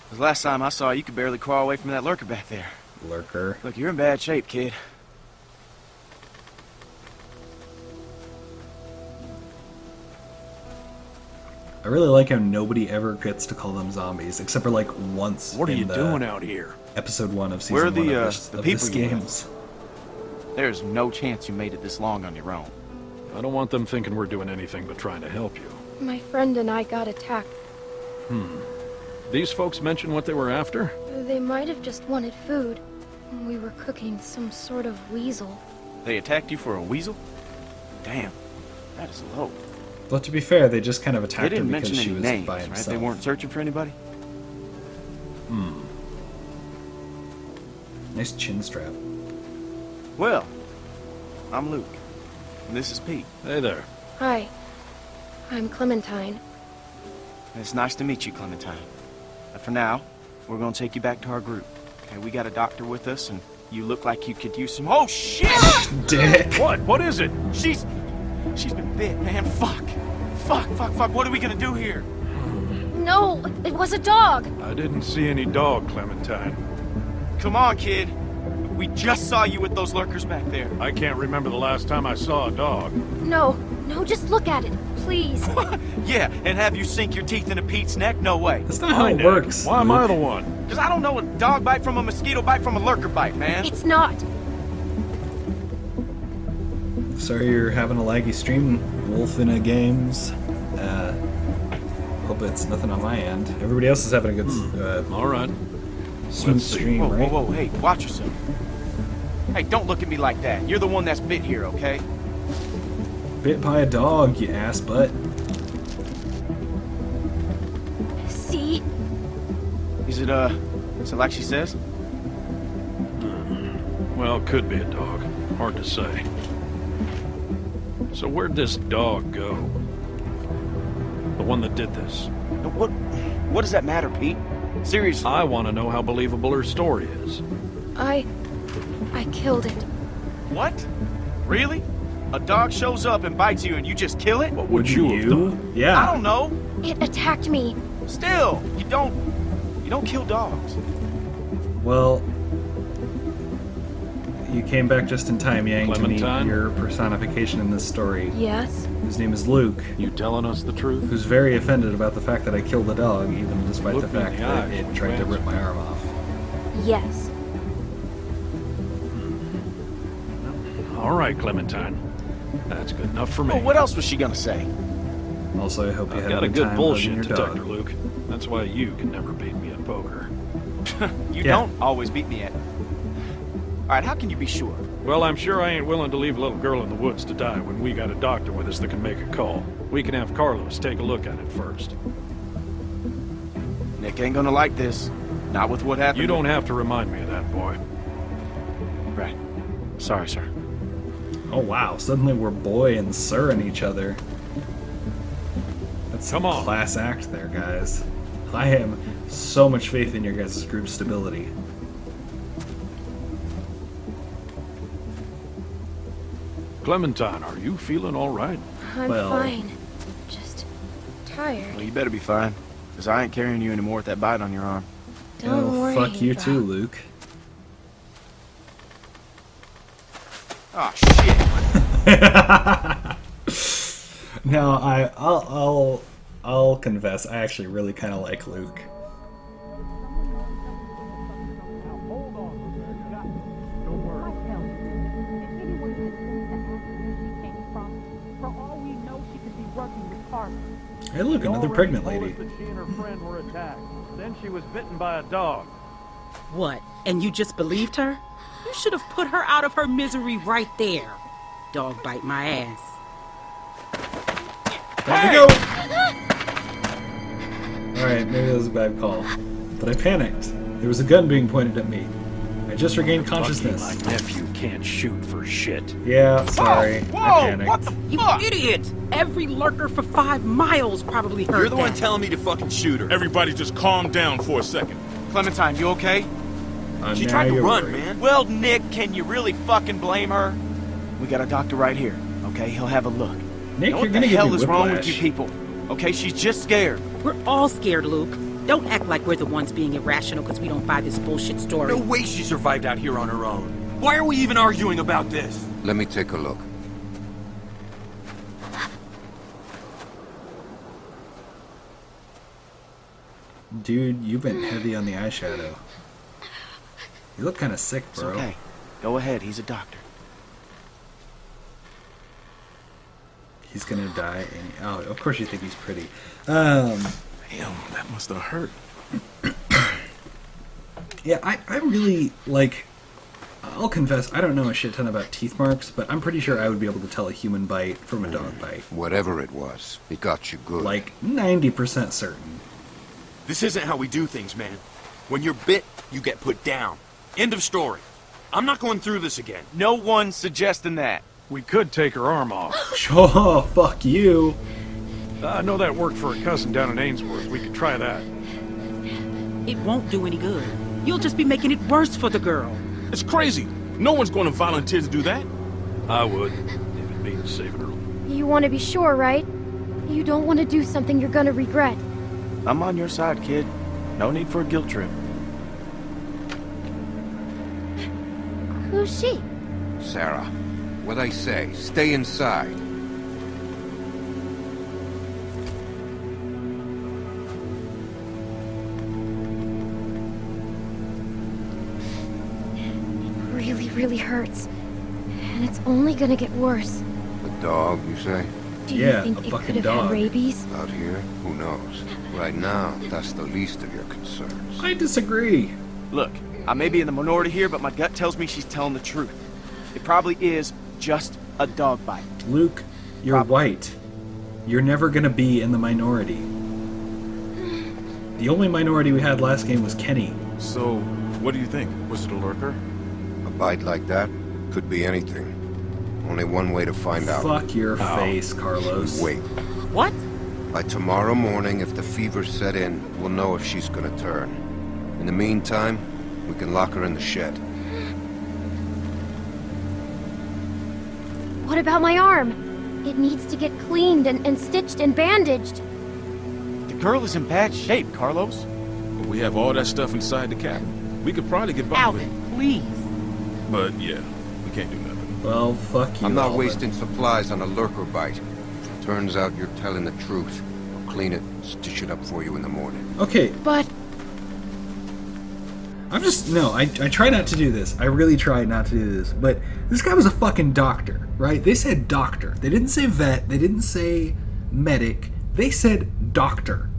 [SPEAKER 9] 'Cause last time I saw you could barely crawl away from that lurker back there.
[SPEAKER 1] Lurker.
[SPEAKER 9] Look, you're in bad shape, kid.
[SPEAKER 1] I really like how nobody ever gets to call them zombies, except for like once.
[SPEAKER 3] What are
[SPEAKER 1] in
[SPEAKER 3] you
[SPEAKER 1] the
[SPEAKER 3] doing out here?
[SPEAKER 1] Episode 1 of season
[SPEAKER 9] Where are
[SPEAKER 1] 1
[SPEAKER 9] the,
[SPEAKER 1] of this,
[SPEAKER 9] the
[SPEAKER 1] of this
[SPEAKER 9] people you
[SPEAKER 1] games.
[SPEAKER 9] There's no chance you made it this long on your own.
[SPEAKER 3] I don't want them thinking we're doing anything but trying to help you.
[SPEAKER 4] My friend and I got attacked.
[SPEAKER 3] These folks mention what they were after?
[SPEAKER 4] They might have just wanted food. We were cooking some sort of weasel.
[SPEAKER 9] They attacked you for a weasel? Damn, that is low.
[SPEAKER 1] But to be fair, they just kind of
[SPEAKER 9] They
[SPEAKER 1] attacked her
[SPEAKER 9] didn't
[SPEAKER 1] because
[SPEAKER 9] mention
[SPEAKER 1] she
[SPEAKER 9] any
[SPEAKER 1] was
[SPEAKER 9] names,
[SPEAKER 1] by
[SPEAKER 9] right?
[SPEAKER 1] himself.
[SPEAKER 9] They weren't searching for anybody?
[SPEAKER 1] Nice chin strap.
[SPEAKER 9] Well, I'm Luke. And this is Pete.
[SPEAKER 3] Hey there.
[SPEAKER 4] Hi. I'm Clementine.
[SPEAKER 9] It's nice to meet you, Clementine. But for now, we're gonna take you back to our group. Okay, we got a doctor with us, and you look like you could use some— Oh, shit!
[SPEAKER 1] Dick!
[SPEAKER 3] What? What is it?
[SPEAKER 9] She's been bit, man. Fuck. What are we gonna do here?
[SPEAKER 4] No, it was a dog.
[SPEAKER 3] I didn't see any dog, Clementine.
[SPEAKER 9] Come on, kid. We just saw you with those lurkers back there.
[SPEAKER 3] I can't remember the last time I saw a dog.
[SPEAKER 4] No, just look at it, please.
[SPEAKER 9] Yeah, and have you sink your teeth into Pete's neck? No way.
[SPEAKER 1] That's not how
[SPEAKER 3] My
[SPEAKER 1] it
[SPEAKER 3] neck.
[SPEAKER 1] works.
[SPEAKER 3] Why am I
[SPEAKER 1] Luke.
[SPEAKER 3] the one?
[SPEAKER 9] Because I don't know a dog bite from a mosquito bite from a lurker bite, man.
[SPEAKER 4] It's not.
[SPEAKER 1] Sorry you're having a laggy stream, Wolfina Games. Hope it's nothing on my end. Everybody else is having a good
[SPEAKER 3] All right.
[SPEAKER 1] smooth
[SPEAKER 3] Let's see.
[SPEAKER 1] stream,
[SPEAKER 9] Whoa,
[SPEAKER 1] right?
[SPEAKER 9] whoa, hey, watch yourself. Hey, don't look at me like that. You're the one that's bit here, okay?
[SPEAKER 1] Bit by a dog, you ass butt.
[SPEAKER 4] See?
[SPEAKER 9] Is it like she says?
[SPEAKER 3] Well, could be a dog. Hard to say. So where'd this dog go? The one that did this.
[SPEAKER 9] What does that matter, Pete? Seriously.
[SPEAKER 3] I want to know how believable her story is.
[SPEAKER 4] I killed it.
[SPEAKER 9] What? Really? A dog shows up and bites you and you just kill it?
[SPEAKER 3] What would you have done?
[SPEAKER 1] Yeah.
[SPEAKER 9] I don't know.
[SPEAKER 4] It attacked me.
[SPEAKER 9] Still, you don't kill dogs.
[SPEAKER 1] Well, you came back just in time, Yang, to meet
[SPEAKER 3] Clementine?
[SPEAKER 1] your personification in this story.
[SPEAKER 4] Yes?
[SPEAKER 1] His name is Luke,
[SPEAKER 3] You telling us the truth?
[SPEAKER 1] who's very offended about the fact that I killed the dog, even despite
[SPEAKER 3] Look
[SPEAKER 1] the
[SPEAKER 3] me in
[SPEAKER 1] fact
[SPEAKER 3] the
[SPEAKER 1] that
[SPEAKER 3] eyes
[SPEAKER 1] it
[SPEAKER 3] when
[SPEAKER 1] tried
[SPEAKER 3] you
[SPEAKER 1] to rip
[SPEAKER 3] answer.
[SPEAKER 1] my arm off.
[SPEAKER 4] Yes.
[SPEAKER 3] All right, Clementine. That's good enough for me.
[SPEAKER 9] Well, what else was she gonna say?
[SPEAKER 1] Also, I hope you
[SPEAKER 3] I've
[SPEAKER 1] had
[SPEAKER 3] got
[SPEAKER 1] a
[SPEAKER 3] a
[SPEAKER 1] good
[SPEAKER 3] good
[SPEAKER 1] time
[SPEAKER 3] bullshit
[SPEAKER 1] hugging your
[SPEAKER 3] detector,
[SPEAKER 1] dog.
[SPEAKER 3] Luke. That's why you can never beat me at poker.
[SPEAKER 9] You
[SPEAKER 1] Yeah.
[SPEAKER 9] don't always beat me at it. Alright, how can you be sure?
[SPEAKER 3] Well, I'm sure I ain't willing to leave a little girl in the woods to die when we got a doctor with us that can make a call. We can have Carlos take a look at it first.
[SPEAKER 9] Nick ain't gonna like this. Not with what happened.
[SPEAKER 3] You don't have to remind me of that, boy.
[SPEAKER 9] Right. Sorry, sir.
[SPEAKER 1] Oh wow, suddenly we're boy and sir in each other. That's
[SPEAKER 3] Come
[SPEAKER 1] some
[SPEAKER 3] on.
[SPEAKER 1] class act there, guys. I am so much faith in your guys' group stability.
[SPEAKER 10] Clementine, are you feeling all right?
[SPEAKER 4] I'm
[SPEAKER 1] Well-
[SPEAKER 4] fine. Just tired.
[SPEAKER 9] Well, you better be fine, because I ain't carrying you anymore with that bite on your arm.
[SPEAKER 4] Don't
[SPEAKER 1] Oh,
[SPEAKER 4] worry.
[SPEAKER 1] fuck you
[SPEAKER 4] Doc.
[SPEAKER 1] too, Luke.
[SPEAKER 9] Oh, shit.
[SPEAKER 1] Now, I'll confess, I actually really kind of like Luke.
[SPEAKER 3] Hold on, Rebecca. Don't worry.
[SPEAKER 8] For all we know, she could be working with Carter.
[SPEAKER 1] Hey, look,
[SPEAKER 3] She
[SPEAKER 1] another
[SPEAKER 3] already
[SPEAKER 1] pregnant
[SPEAKER 3] told
[SPEAKER 1] lady.
[SPEAKER 3] us that she and her friend were attacked. Then she was bitten by a dog.
[SPEAKER 11] What? And you just believed her? You should have put her out of her misery right there. Dog bite my ass.
[SPEAKER 1] There we go! Alright, maybe that was a bad call. But I panicked. There was a gun being pointed at me. I just regained consciousness.
[SPEAKER 10] Lucky my nephew can't shoot for shit.
[SPEAKER 1] Yeah, sorry. I
[SPEAKER 9] Whoa,
[SPEAKER 1] panicked.
[SPEAKER 9] what the
[SPEAKER 11] You
[SPEAKER 9] fuck?
[SPEAKER 11] idiot! Every lurker for 5 miles probably heard
[SPEAKER 12] You're the one
[SPEAKER 11] that.
[SPEAKER 12] telling me to fucking shoot her.
[SPEAKER 2] Everybody just calm down for a second.
[SPEAKER 9] Clementine, you okay?
[SPEAKER 12] She
[SPEAKER 1] Now
[SPEAKER 12] tried to
[SPEAKER 1] you're
[SPEAKER 12] run,
[SPEAKER 1] worried.
[SPEAKER 12] man.
[SPEAKER 9] Well, Nick, can you really fucking blame her? We got a doctor right here, okay? He'll have a look.
[SPEAKER 1] Nick,
[SPEAKER 9] Know
[SPEAKER 1] you're
[SPEAKER 9] what
[SPEAKER 1] gonna
[SPEAKER 9] the
[SPEAKER 1] give
[SPEAKER 9] hell
[SPEAKER 1] me
[SPEAKER 9] is wrong with
[SPEAKER 1] whiplash.
[SPEAKER 9] you people? Okay, she's just scared.
[SPEAKER 11] We're all scared, Luke. Don't act like we're the ones being irrational because we don't buy this bullshit story.
[SPEAKER 12] No way she survived out here on her own. Why are we even arguing about this?
[SPEAKER 13] Let me take a look.
[SPEAKER 1] Dude, you've been heavy on the eyeshadow. You look kind of sick,
[SPEAKER 9] It's
[SPEAKER 1] bro.
[SPEAKER 9] okay. Go ahead, he's a doctor.
[SPEAKER 1] He's gonna die. Oh, of course you think he's pretty.
[SPEAKER 2] Damn, that must have hurt.
[SPEAKER 1] Yeah, I really, like, I'll confess, I don't know a shit ton about teeth marks, but I'm pretty sure I would be able to tell a human bite from a dog bite.
[SPEAKER 13] Whatever it was, it got you good.
[SPEAKER 1] Like, 90% certain.
[SPEAKER 12] This isn't how we do things, man. When you're bit, you get put down. End of story. I'm not going through this again.
[SPEAKER 9] No one's suggesting that.
[SPEAKER 10] We could take her arm off.
[SPEAKER 1] Oh, fuck you.
[SPEAKER 10] I know that worked for a cousin down in Ainsworth. We could try that.
[SPEAKER 11] It won't do any good. You'll just be making it worse for the girl.
[SPEAKER 2] It's crazy. No one's going to volunteer to do that.
[SPEAKER 10] I would, if it means saving her.
[SPEAKER 4] You want to be sure, right? You don't want to do something you're gonna regret.
[SPEAKER 9] I'm on your side, kid. No need for a guilt trip.
[SPEAKER 4] Who's she?
[SPEAKER 13] Sarah, what I say, stay inside.
[SPEAKER 4] It really, really hurts. And it's only gonna get worse.
[SPEAKER 13] The dog, you say?
[SPEAKER 4] Do
[SPEAKER 1] Yeah,
[SPEAKER 4] you think
[SPEAKER 1] a
[SPEAKER 4] it
[SPEAKER 1] fucking
[SPEAKER 4] could have
[SPEAKER 1] dog.
[SPEAKER 4] had rabies?
[SPEAKER 13] Out here? Who knows? Right now, that's the least of your concerns.
[SPEAKER 1] I disagree.
[SPEAKER 9] Look, I may be in the minority here, but my gut tells me she's telling the truth. It probably is just a dog bite.
[SPEAKER 1] Luke, you're white. You're never gonna be in the minority. The only minority we had last game was Kenny.
[SPEAKER 2] So, what do you think? Was it a lurker?
[SPEAKER 13] A bite like that could be anything. Only one way to find out.
[SPEAKER 1] Fuck your face, Carlos.
[SPEAKER 13] Wait.
[SPEAKER 11] What?
[SPEAKER 13] By tomorrow morning, if the fever set in, we'll know if she's gonna turn. In the meantime, we can lock her in the shed.
[SPEAKER 4] What about my arm? It needs to get cleaned and stitched and bandaged.
[SPEAKER 9] The girl is in bad shape, Carlos.
[SPEAKER 2] But we have all that stuff inside the cabin. We could probably get by with it.
[SPEAKER 11] Alvin, please.
[SPEAKER 2] But yeah, we can't do nothing.
[SPEAKER 1] Well, fuck you,
[SPEAKER 13] I'm not
[SPEAKER 1] Alvin.
[SPEAKER 13] wasting supplies on a lurker bite. Turns out you're telling the truth. I'll clean it and stitch it up for you in the morning.
[SPEAKER 1] Okay,
[SPEAKER 4] But
[SPEAKER 1] I try not to do this. I really try not to do this. But this guy was a fucking doctor, right? They said doctor. They didn't say vet. They didn't say medic. They said doctor.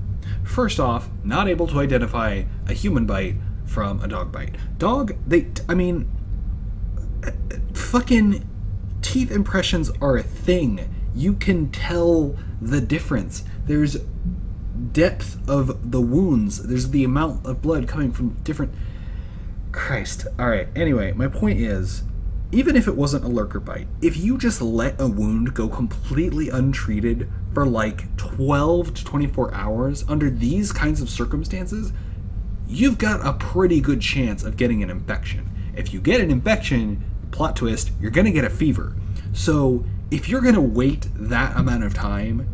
[SPEAKER 1] First off, not able to identify a human bite from a dog bite. Fucking teeth impressions are a thing. You can tell the difference. There's depth of the wounds. There's the amount of blood coming from different... Christ. Alright, anyway, my point is, even if it wasn't a lurker bite, if you just let a wound go completely untreated for like 12 to 24 hours under these kinds of circumstances, you've got a pretty good chance of getting an infection. If you get an infection, plot twist, you're gonna get a fever. So if you're going to wait that amount of time,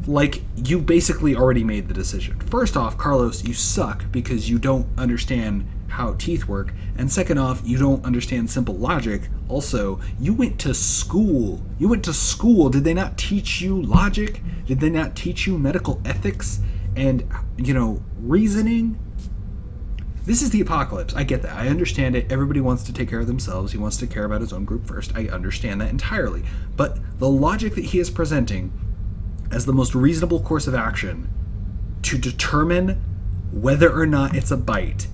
[SPEAKER 1] like, you basically already made the decision. First off, Carlos, you suck because you don't understand how teeth work. And second off, you don't understand simple logic. Also, you went to school. You went to school. Did they not teach you logic? Did they not teach you medical ethics and, you know, reasoning? This is the apocalypse. I get that. I understand it. Everybody wants to take care of themselves. He wants to care about his own group first. I understand that entirely. But the logic that he is presenting as the most reasonable course of action to determine whether or not it's a bite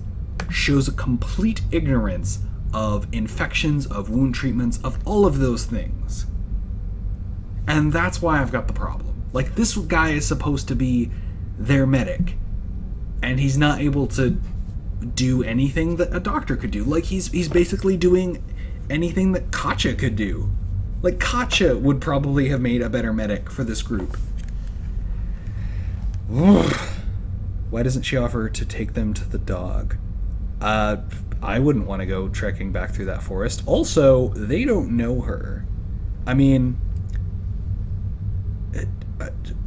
[SPEAKER 1] shows a complete ignorance of infections, of wound treatments, of all of those things. And that's why I've got the problem. Like, this guy is supposed to be their medic, and he's not able to do anything that a doctor could do. Like, he's basically doing anything that Katja could do. Like, Katja would probably have made a better medic for this group. Why doesn't she offer to take them to the dog? I wouldn't want to go trekking back through that forest. Also, they don't know her. I mean,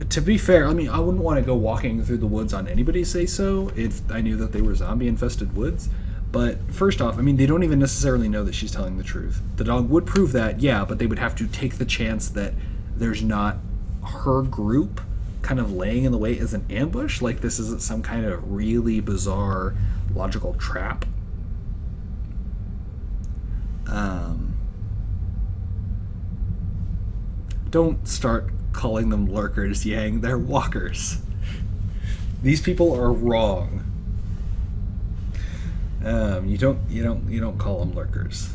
[SPEAKER 1] to be fair, I mean, I wouldn't want to go walking through the woods on anybody's say-so if I knew that they were zombie-infested woods. But first off, I mean, they don't even necessarily know that she's telling the truth. The dog would prove that, yeah, but they would have to take the chance that there's not her group kind of laying in the way as an ambush. Like, this isn't some kind of really bizarre logical trap. Don't start calling them lurkers, Yang. They're walkers. These people are wrong. You don't call them lurkers.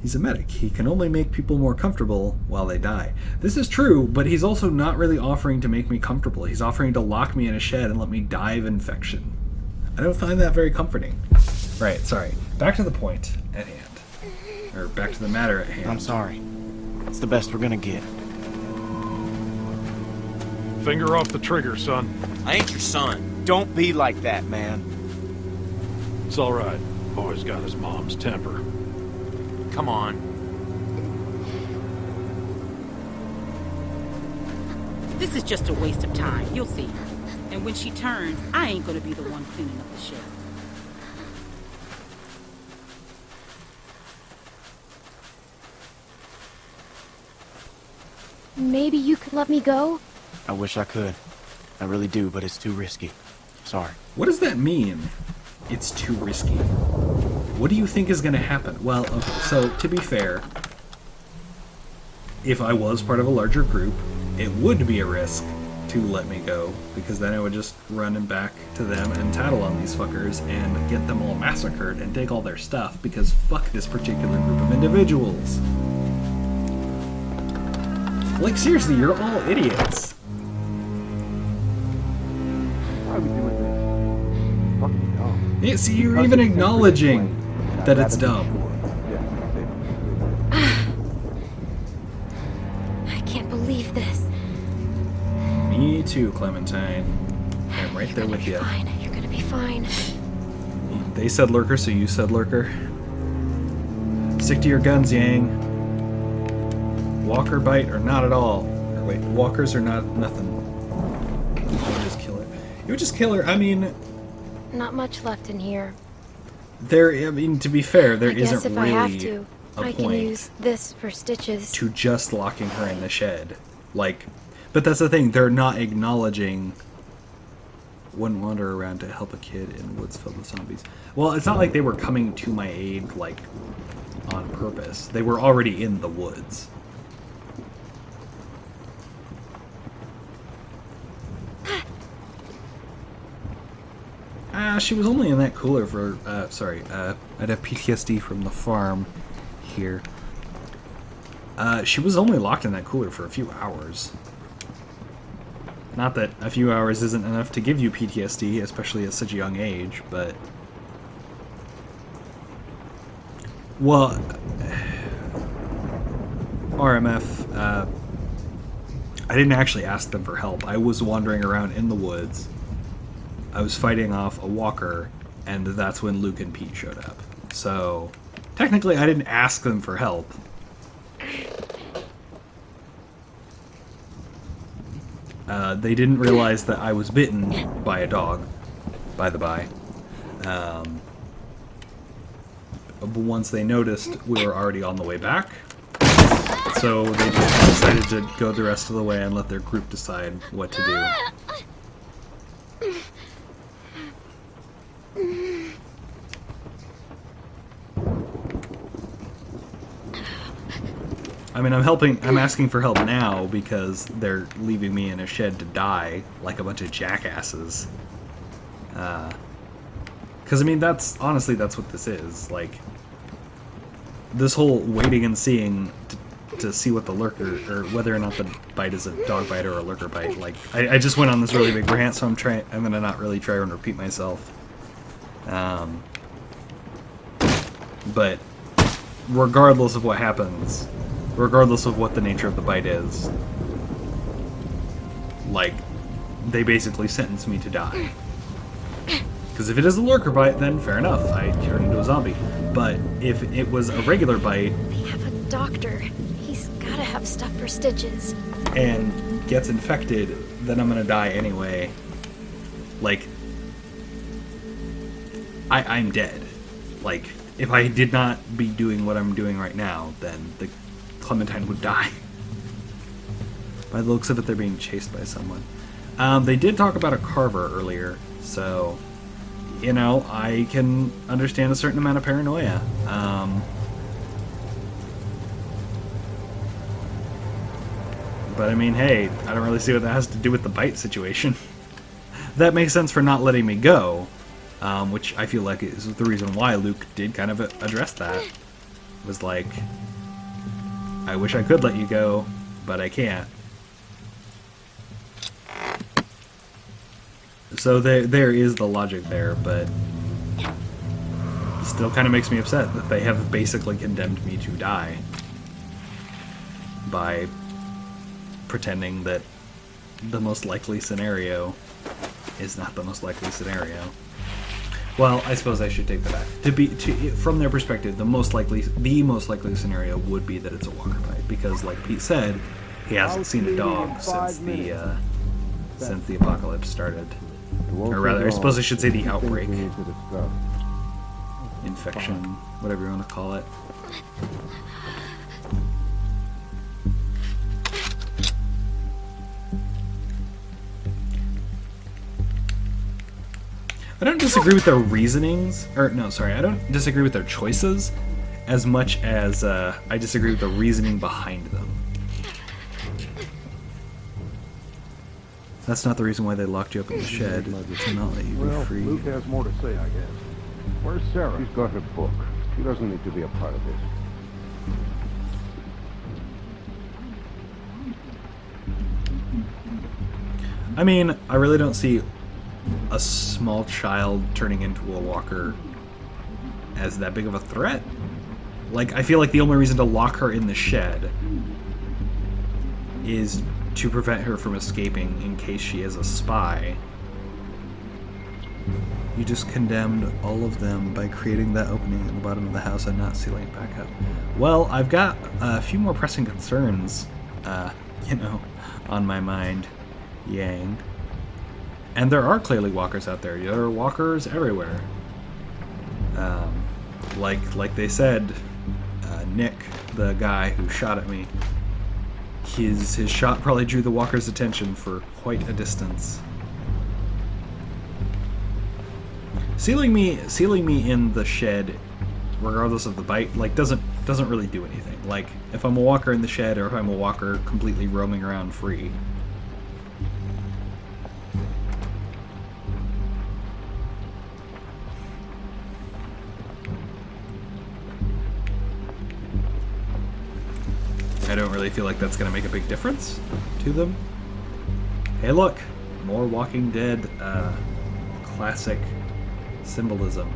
[SPEAKER 1] He's a medic. He can only make people more comfortable while they die. This is true, but he's also not really offering to make me comfortable. He's offering to lock me in a shed and let me die of infection. I don't find that very comforting. Right, sorry. Back to the point at hand. Or back to the matter at hand.
[SPEAKER 9] I'm sorry. It's the best we're gonna get.
[SPEAKER 10] Finger off the trigger, son.
[SPEAKER 12] I ain't your son.
[SPEAKER 9] Don't be like that, man.
[SPEAKER 10] It's all right. Boy's got his mom's temper.
[SPEAKER 12] Come on.
[SPEAKER 11] This is just a waste of time. You'll see. And when she turns, I ain't gonna be the one cleaning up the shed.
[SPEAKER 4] Maybe you could let me go?
[SPEAKER 9] I wish I could. I really do, but it's too risky. Sorry.
[SPEAKER 1] What does that mean? It's too risky. What do you think is going to happen? Well, okay, so to be fair, if I was part of a larger group, it would be a risk to let me go, because then I would just run and back to them and tattle on these fuckers and get them all massacred and take all their stuff, because fuck this particular group of individuals. Like, seriously, you're all idiots.
[SPEAKER 14] Why are we doing this? Fucking dumb.
[SPEAKER 1] Yeah, see, you're even acknowledging that it's dumb.
[SPEAKER 4] I can't believe this.
[SPEAKER 1] Me too, Clementine. I'm right there with you.
[SPEAKER 4] Fine, you're gonna be fine.
[SPEAKER 1] They said lurker, so you said lurker. Stick to your guns, Yang. Walker bite or not at all. Or wait, walkers are not nothing. You would just kill her. You would just kill her. I mean,
[SPEAKER 4] Not much left in here.
[SPEAKER 1] I mean, to be fair, there
[SPEAKER 4] I guess
[SPEAKER 1] isn't
[SPEAKER 4] if I have
[SPEAKER 1] really
[SPEAKER 4] to,
[SPEAKER 1] a
[SPEAKER 4] I can
[SPEAKER 1] point
[SPEAKER 4] use this for stitches.
[SPEAKER 1] to just locking her in the shed. Like, but that's the thing. They're not acknowledging. Wouldn't wander around to help a kid in woods filled with zombies. Well, it's not like they were coming to my aid, like, on purpose. They were already in the woods. She was only in that cooler for, I'd have PTSD from the farm here. She was only locked in that cooler for a few hours. Not that a few hours isn't enough to give you PTSD, especially at such a young age, but... Well... RMF, I didn't actually ask them for help. I was wandering around in the woods. I was fighting off a walker, and that's when Luke and Pete showed up. So, Technically, I didn't ask them for help. They didn't realize that I was bitten by a dog, by the by. But once they noticed, we were already on the way back. So they just decided to go the rest of the way and let their group decide what to do. I mean, I'm asking for help now because they're leaving me in a shed to die like a bunch of jackasses. Because, I mean, honestly, that's what this is. Like, this whole waiting and seeing to see what the lurker, or whether or not the bite is a dog bite or a lurker bite. Like, I just went on this really big rant, so I'm gonna not really try and repeat myself. But regardless of what happens, regardless of what the nature of the bite is, like, they basically sentence me to die. Because if it is a lurker bite, then fair enough, I turn into a zombie. But if it was a regular bite...
[SPEAKER 4] They have a doctor. He's gotta have stuff for stitches.
[SPEAKER 1] And gets infected, then I'm gonna die anyway. Like, I'm dead. Like, if I did not be doing what I'm doing right now, then the Clementine would die. By the looks of it, they're being chased by someone. They did talk about a carver earlier, so... You know, I can understand a certain amount of paranoia. But I mean, hey, I don't really see what that has to do with the bite situation. That makes sense for not letting me go, which I feel like is the reason why Luke did kind of address that. It was like, I wish I could let you go, but I can't. So there is the logic there, but it still kind of makes me upset that they have basically condemned me to die by pretending that the most likely scenario is not the most likely scenario. Well, I suppose I should take that back. From their perspective, the most likely scenario would be that it's a walker bite, because, like Pete said, he hasn't seen a dog since the apocalypse started. Or rather, I suppose I should say the outbreak. Infection, whatever you want to call it. I don't disagree with their reasonings, or no, sorry, I don't disagree with their choices as much as I disagree with the reasoning behind them. That's not the reason why they locked you up in the shed, to not let you be free.
[SPEAKER 14] Luke has more to say, I guess. Where's Sarah?
[SPEAKER 15] She's got her book. She doesn't need to be a part of this.
[SPEAKER 1] I mean, I really don't see a small child turning into a walker as that big of a threat. Like, I feel like the only reason to lock her in the shed is to prevent her from escaping in case she is a spy. You just condemned all of them by creating that opening at the bottom of the house and not sealing it back up. Well, I've got a few more pressing concerns, you know, on my mind, Yang. And there are clearly walkers out there. There are walkers everywhere. Like they said, Nick, the guy who shot at me, his shot probably drew the walker's attention for quite a distance. Sealing me in the shed, regardless of the bite, like doesn't really do anything. Like, if I'm a walker in the shed or if I'm a walker completely roaming around free. I don't really feel like that's going to make a big difference to them. Hey look, more Walking Dead classic symbolism.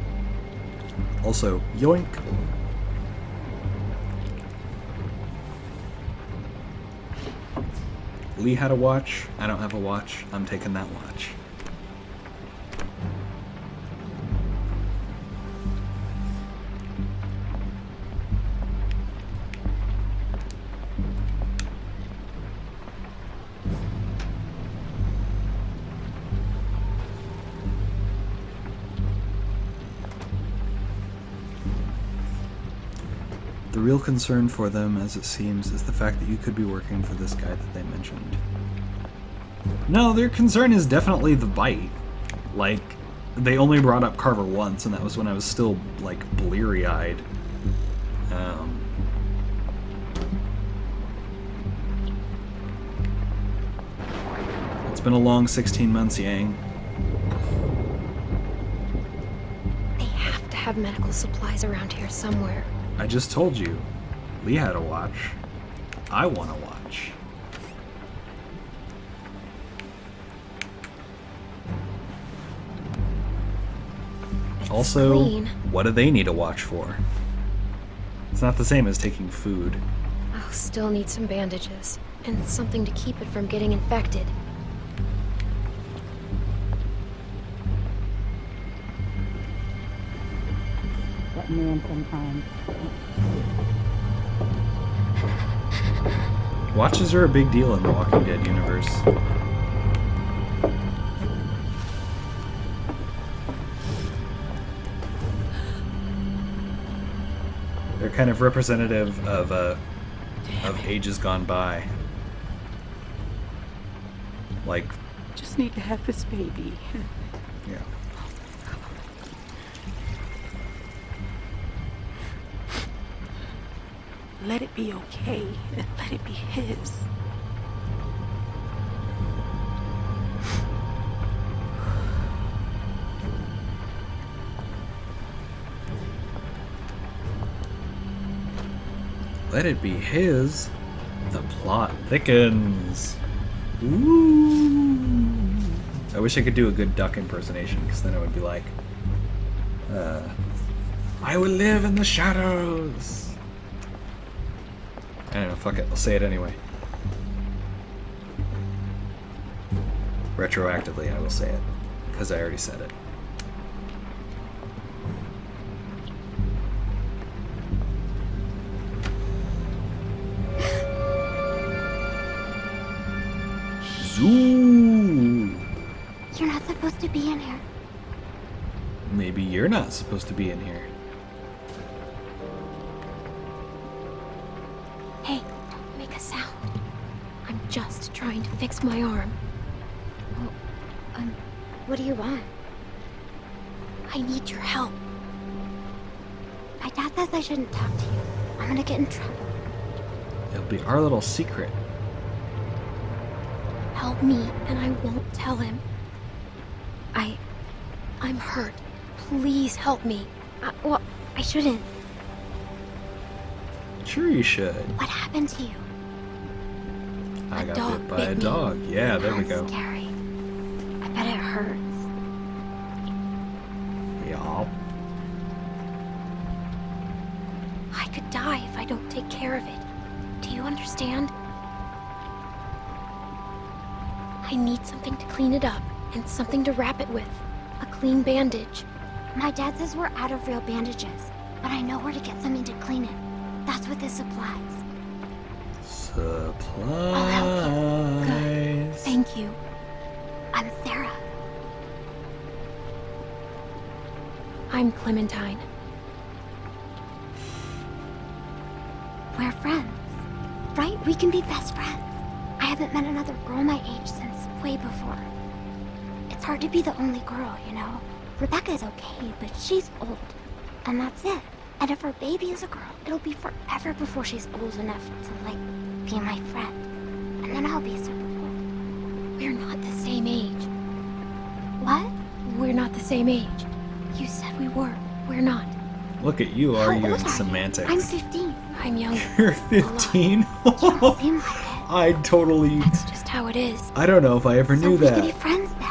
[SPEAKER 1] Also, yoink! Lee had a watch, I don't have a watch, I'm taking that watch. The real concern for them, as it seems, is the fact that you could be working for this guy that they mentioned. No, their concern is definitely the bite. Like, they only brought up Carver once, and that was when I was still, like, bleary-eyed. It's been a long 16 months, Yang.
[SPEAKER 4] They have to have medical supplies around here somewhere.
[SPEAKER 1] I just told you. Lee had a watch. I want to watch. Also,
[SPEAKER 4] clean.
[SPEAKER 1] what do they need a watch for? It's not the same as taking food.
[SPEAKER 4] I'll still need some bandages and something to keep it from getting infected.
[SPEAKER 11] That man sometimes.
[SPEAKER 1] Watches are a big deal in the Walking Dead universe. They're kind of representative of ages gone by. Like,
[SPEAKER 11] Just need to have this baby.
[SPEAKER 1] yeah.
[SPEAKER 11] Let it be okay, and let it be his.
[SPEAKER 1] Let it be his. The plot thickens. Ooh. I wish I could do a good duck impersonation, because then it would be like, I will live in the shadows. I don't know, fuck it, I'll say it anyway. Retroactively, I will say it, because I already said it. Zoo!
[SPEAKER 4] You're not supposed to be in here.
[SPEAKER 1] Maybe you're not supposed to be in here.
[SPEAKER 4] Hey, don't make a sound. I'm just trying to fix my arm. Oh, what do you want? I need your help. My dad says I shouldn't talk to you. I'm gonna get in trouble.
[SPEAKER 1] It'll be our little secret.
[SPEAKER 4] Help me, and I won't tell him. I'm hurt. Please help me. Well, I shouldn't.
[SPEAKER 1] Sure you should.
[SPEAKER 4] What happened to you?
[SPEAKER 1] I got
[SPEAKER 4] dog
[SPEAKER 1] bit by
[SPEAKER 4] bit
[SPEAKER 1] a
[SPEAKER 4] me.
[SPEAKER 1] dog. Yeah, there we
[SPEAKER 4] That's
[SPEAKER 1] go.
[SPEAKER 4] Scary. I bet it hurts.
[SPEAKER 1] Yeah.
[SPEAKER 4] I could die if I don't take care of it. Do you understand? I need something to clean it up and something to wrap it with. A clean bandage. My dad says we're out of real bandages, but I know where to get something to clean it. That's what this supplies.
[SPEAKER 1] Supplies.
[SPEAKER 4] Good. Thank you. I'm Sarah. I'm Clementine. We're friends, right? We can be best friends. I haven't met another girl my age since way before. It's hard to be the only girl, you know? Rebecca's okay, but she's old. And that's it. And if her baby is a girl, it'll be forever before she's old enough to, like, be my friend. And then I'll be super old. We're not the same age. What? We're not the same age. You said we were. We're not.
[SPEAKER 1] Look at you
[SPEAKER 4] How
[SPEAKER 1] arguing
[SPEAKER 4] old are you?
[SPEAKER 1] semantics.
[SPEAKER 4] I'm 15. I'm younger.
[SPEAKER 1] You're 15?
[SPEAKER 4] You don't seem like it.
[SPEAKER 1] I totally...
[SPEAKER 4] That's just how it is.
[SPEAKER 1] I don't know if I ever
[SPEAKER 4] So
[SPEAKER 1] knew
[SPEAKER 4] we can be
[SPEAKER 1] that.
[SPEAKER 4] friends then.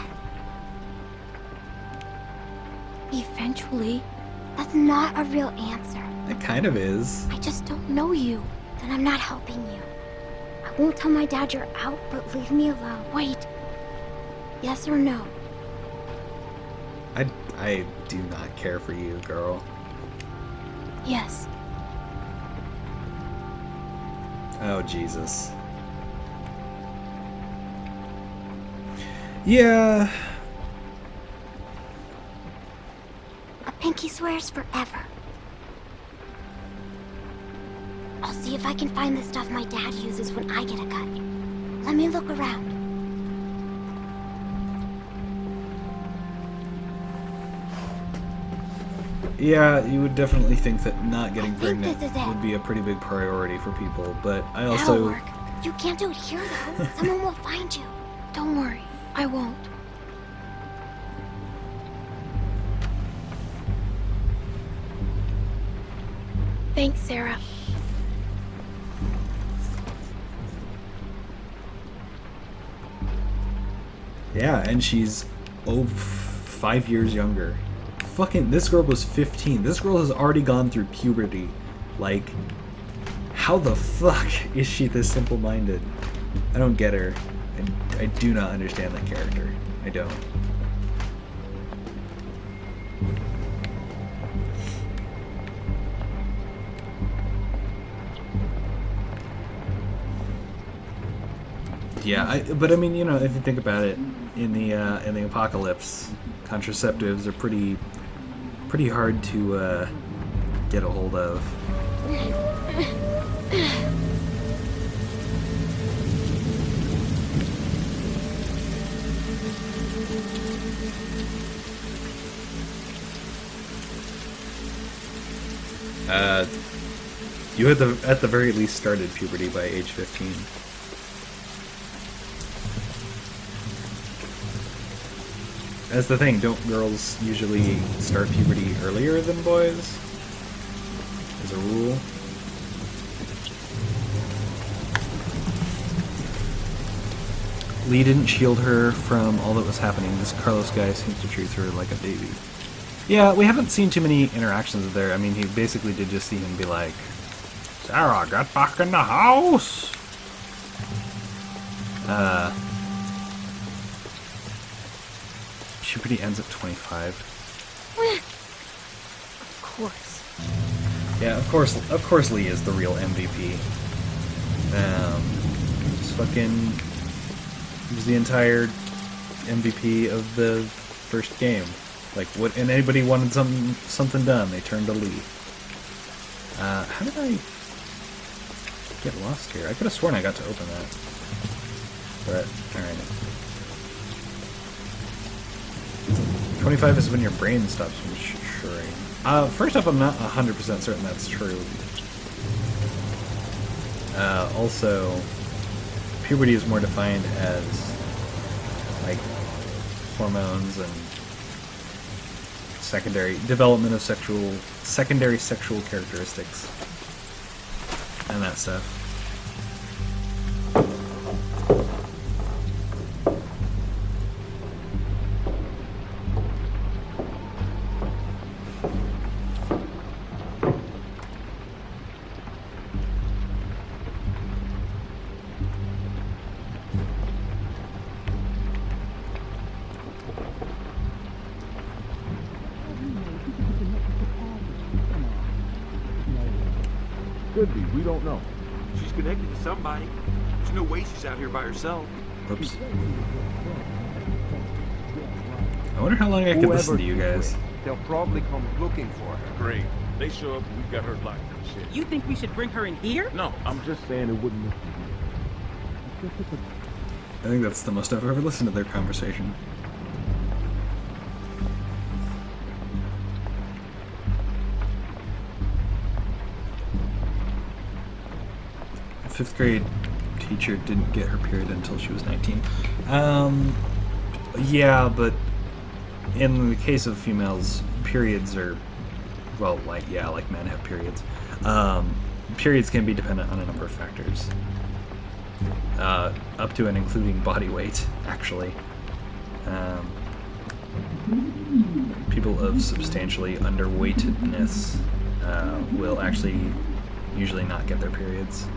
[SPEAKER 4] Eventually. That's not a real answer.
[SPEAKER 1] It kind of is.
[SPEAKER 4] I just don't know you. Then I'm not helping you. I won't tell my dad you're out, but leave me alone. Wait. Yes or no?
[SPEAKER 1] I do not care for you, girl.
[SPEAKER 4] Yes.
[SPEAKER 1] Oh, Jesus. Yeah.
[SPEAKER 4] A pinky swears forever. I'll see if I can find the stuff my dad uses when I get a cut. Let me look around.
[SPEAKER 1] Yeah, you would definitely think that not getting pregnant
[SPEAKER 4] this is it.
[SPEAKER 1] would be a pretty big priority for people, but I
[SPEAKER 4] That'll
[SPEAKER 1] also...
[SPEAKER 4] work. You can't do it here, though. Someone will find you. Don't worry. I won't. Thanks, Sarah.
[SPEAKER 1] Yeah, and she's 5 years younger. Fucking, this girl was 15. This girl has already gone through puberty. Like, how the fuck is she this simple-minded? I don't get her. I do not understand that character. I don't. Yeah, but I mean, you know, if you think about it, in the apocalypse, contraceptives are pretty hard to get a hold of. You at the very least started puberty by age 15. That's the thing, don't girls usually start puberty earlier than boys? As a rule. Lee didn't shield her from all that was happening. This Carlos guy seems to treat her like a baby. Yeah, we haven't seen too many interactions with her. I mean, he basically did just see him be like, Sarah, get back in the house! Puberty ends at 25.
[SPEAKER 4] Of course.
[SPEAKER 1] Yeah, of course Lee is the real MVP. He's fucking... He was the entire MVP of the first game. Like, what? And anybody wanted something done, they turned to Lee. How did I get lost here? I could have sworn I got to open that. But, alright. 25 is when your brain stops maturing. First off, I'm not 100% certain that's true. Also, puberty is more defined as, like, hormones and development of secondary sexual characteristics and that stuff.
[SPEAKER 15] Could be, we don't know.
[SPEAKER 12] She's connected to somebody. There's no way she's out here by herself.
[SPEAKER 1] Oops. I wonder how long I could listen to you guys.
[SPEAKER 15] They'll probably come looking for her.
[SPEAKER 10] Great. They show up and we've got her locked and shit.
[SPEAKER 11] You think we should bring her in here?
[SPEAKER 10] No,
[SPEAKER 15] I'm just saying it wouldn't miss you.
[SPEAKER 1] I think that's the most I've ever listened to their conversation. Fifth grade teacher didn't get her period until she was 19. Yeah, but in the case of females, periods are, well, like men have periods. Periods can be dependent on a number of factors. Up to and including body weight, actually. People of substantially underweightedness will actually usually not get their periods.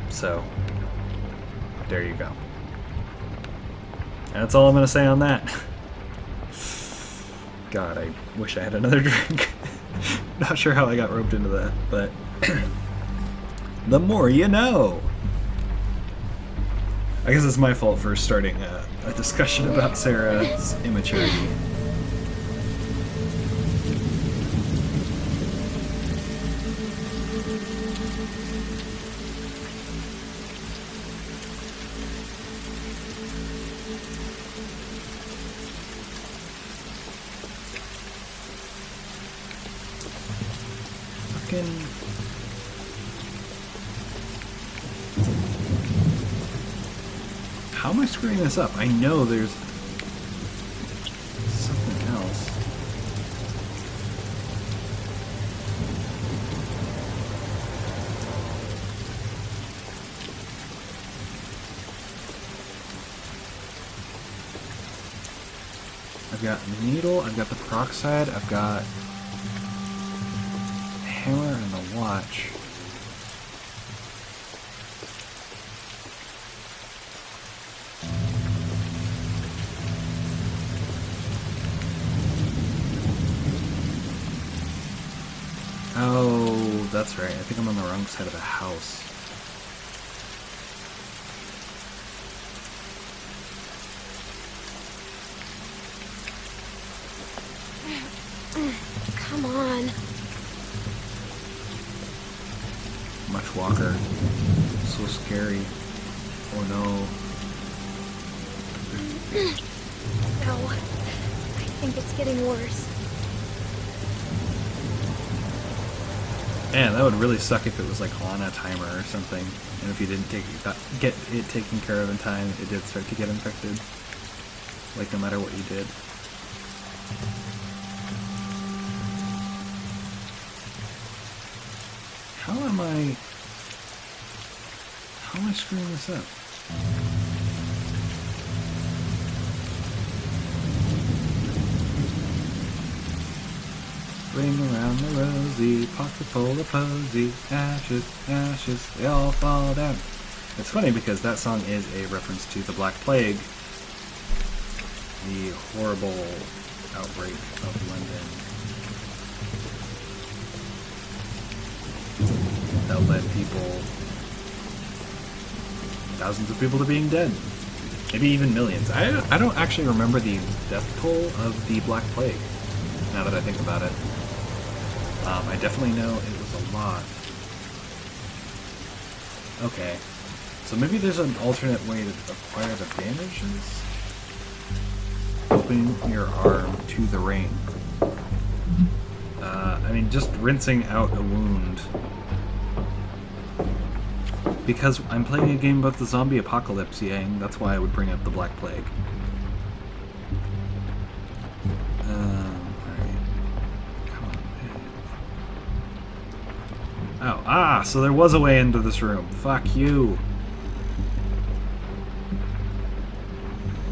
[SPEAKER 1] So, there you go. That's all I'm going to say on that. God, I wish I had another drink. Not sure how I got roped into that, but the more you know. I guess it's my fault for starting a discussion about Sarah's immaturity. How am I screwing this up? I know there's something else. I've got needle, I've got the peroxide, I've got hammer and the watch. Oh, that's right. I think I'm on the wrong side of the house.
[SPEAKER 4] Come on.
[SPEAKER 1] Much Walker. So scary. Oh no.
[SPEAKER 4] No. I think it's getting worse.
[SPEAKER 1] Man, that would really suck if it was like on a timer or something, and if you didn't get it taken care of in time, it did start to get infected. Like no matter what you did. How am I screwing this up? Ring around the rosy, pocket full of posy, ashes, ashes, they all fall down. It's funny because that song is a reference to the Black Plague, the horrible outbreak of London that led thousands of people to being dead. Maybe even millions. I don't actually remember the death toll of the Black Plague, now that I think about it. I definitely know it was a lot. Okay. So maybe there's an alternate way to acquire the bandages? Open your arm to the rain. I mean, just rinsing out a wound. Because I'm playing a game about the zombie apocalypse, Yang. That's why I would bring up the Black Plague. Oh, so there was a way into this room. Fuck you.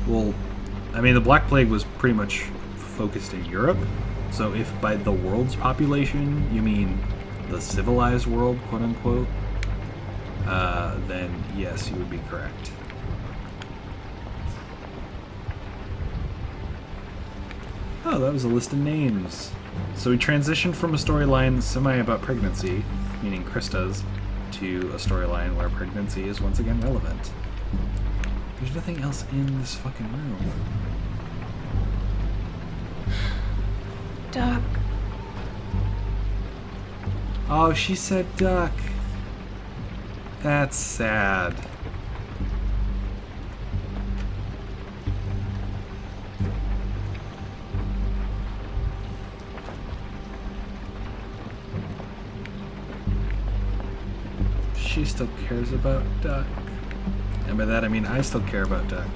[SPEAKER 1] Well, I mean, the Black Plague was pretty much focused in Europe. So if by the world's population you mean the civilized world, quote unquote, then yes, you would be correct. Oh, that was a list of names. So we transitioned from a storyline semi about pregnancy, meaning Krista's, to a storyline where pregnancy is once again relevant. There's nothing else in this fucking room.
[SPEAKER 4] Doc.
[SPEAKER 1] Oh, she said duck. That's sad. She still cares about Duck. And by that I mean I still care about Duck.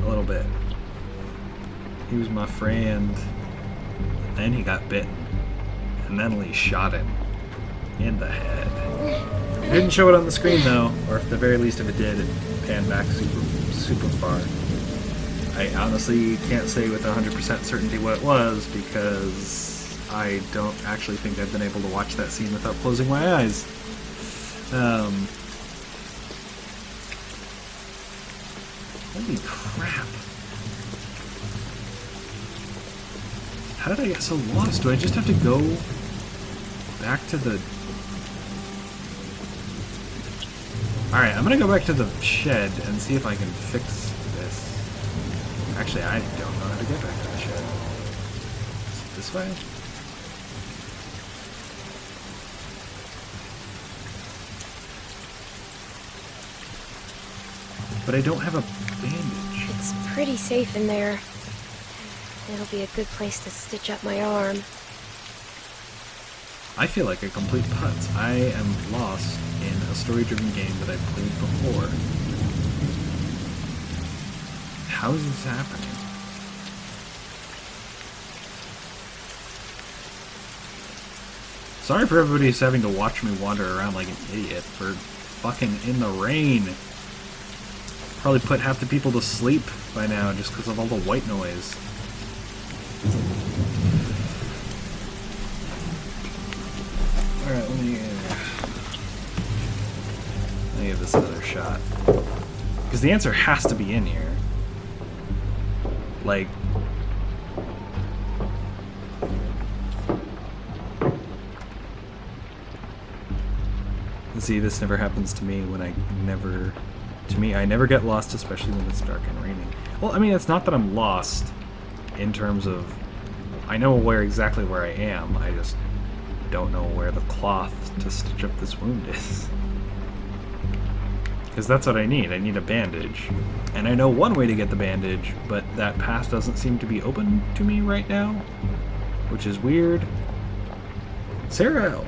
[SPEAKER 1] A little bit. He was my friend. Then he got bitten. And then Lee shot him. In the head. It didn't show it on the screen though, or at the very least if it did, it panned back super far. I honestly can't say with 100% certainty what it was because I don't actually think I've been able to watch that scene without closing my eyes. Holy crap. How did I get so lost? Do I just have to go back to the... Alright, I'm gonna go back to the shed and see if I can fix this. Actually, I don't know how to get back to the shed. Is it this way? But I don't have a bandage.
[SPEAKER 16] It's pretty safe in there. It'll be a good place to stitch up my arm.
[SPEAKER 1] I feel like a complete putz. I am lost in a story-driven game that I've played before. How is this happening? Sorry for everybody who's having to watch me wander around like an idiot for fucking in the rain. Probably put half the people to sleep by now just because of all the white noise. Alright, let me give this another shot. Because the answer has to be in here. Like... See, this never happens to me when I never... To me, I never get lost, especially when it's dark and raining. Well, I mean, it's not that I'm lost in terms of... I know exactly where I am, I just don't know where the cloth to stitch up this wound is. Because that's what I need. I need a bandage. And I know one way to get the bandage, but that path doesn't seem to be open to me right now, which is weird. Sarah,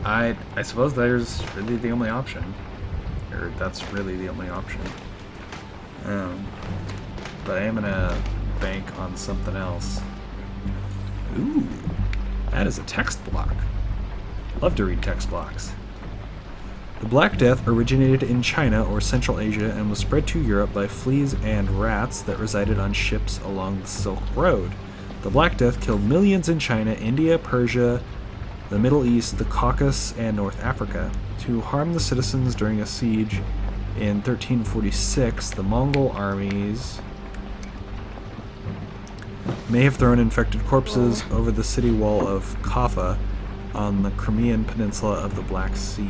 [SPEAKER 1] I suppose there's really the only option. Or that's really the only option. But I am gonna bank on something else. Ooh, that is a text block. Love to read text blocks. The Black Death originated in China or Central Asia and was spread to Europe by fleas and rats that resided on ships along the Silk Road. The Black Death killed millions in China, India, Persia, the Middle East, the Caucasus, and North Africa. To harm the citizens during a siege in 1346, the Mongol armies may have thrown infected corpses over the city wall of Kaffa on the Crimean Peninsula of the Black Sea.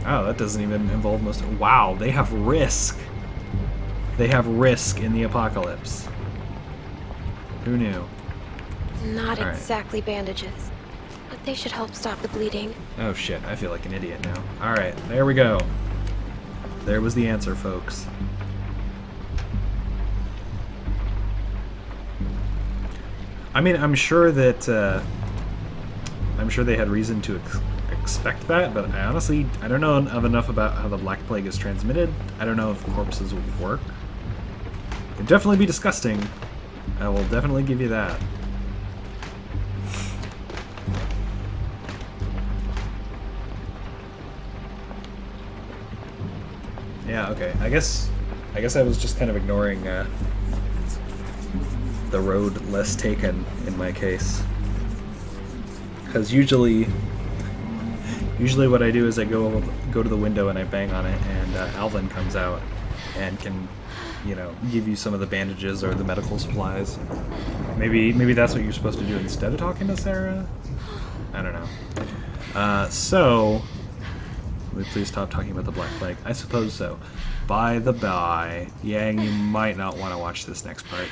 [SPEAKER 1] Oh, that doesn't even involve most... Wow, they have risk. They have risk in the apocalypse. Who knew?
[SPEAKER 16] Not
[SPEAKER 1] All right.
[SPEAKER 16] exactly bandages, but they should help stop the bleeding.
[SPEAKER 1] Oh shit, I feel like an idiot now. Alright, there we go. There was the answer, folks. I mean, I'm sure that, I'm sure they had reason to expect that, but I honestly, I don't know enough about how the Black Plague is transmitted. I don't know if corpses will work. It'd definitely be disgusting. I will definitely give you that. Yeah, okay. I guess I was just kind of ignoring the road less taken in my case. Because usually what I do is I go to the window and I bang on it, and Alvin comes out and can, you know, give you some of the bandages or the medical supplies. Maybe that's what you're supposed to do instead of talking to Sarah? I don't know. So, will we please stop talking about the Black Plague? I suppose so. By the by, yeah, you might not want to watch this next part.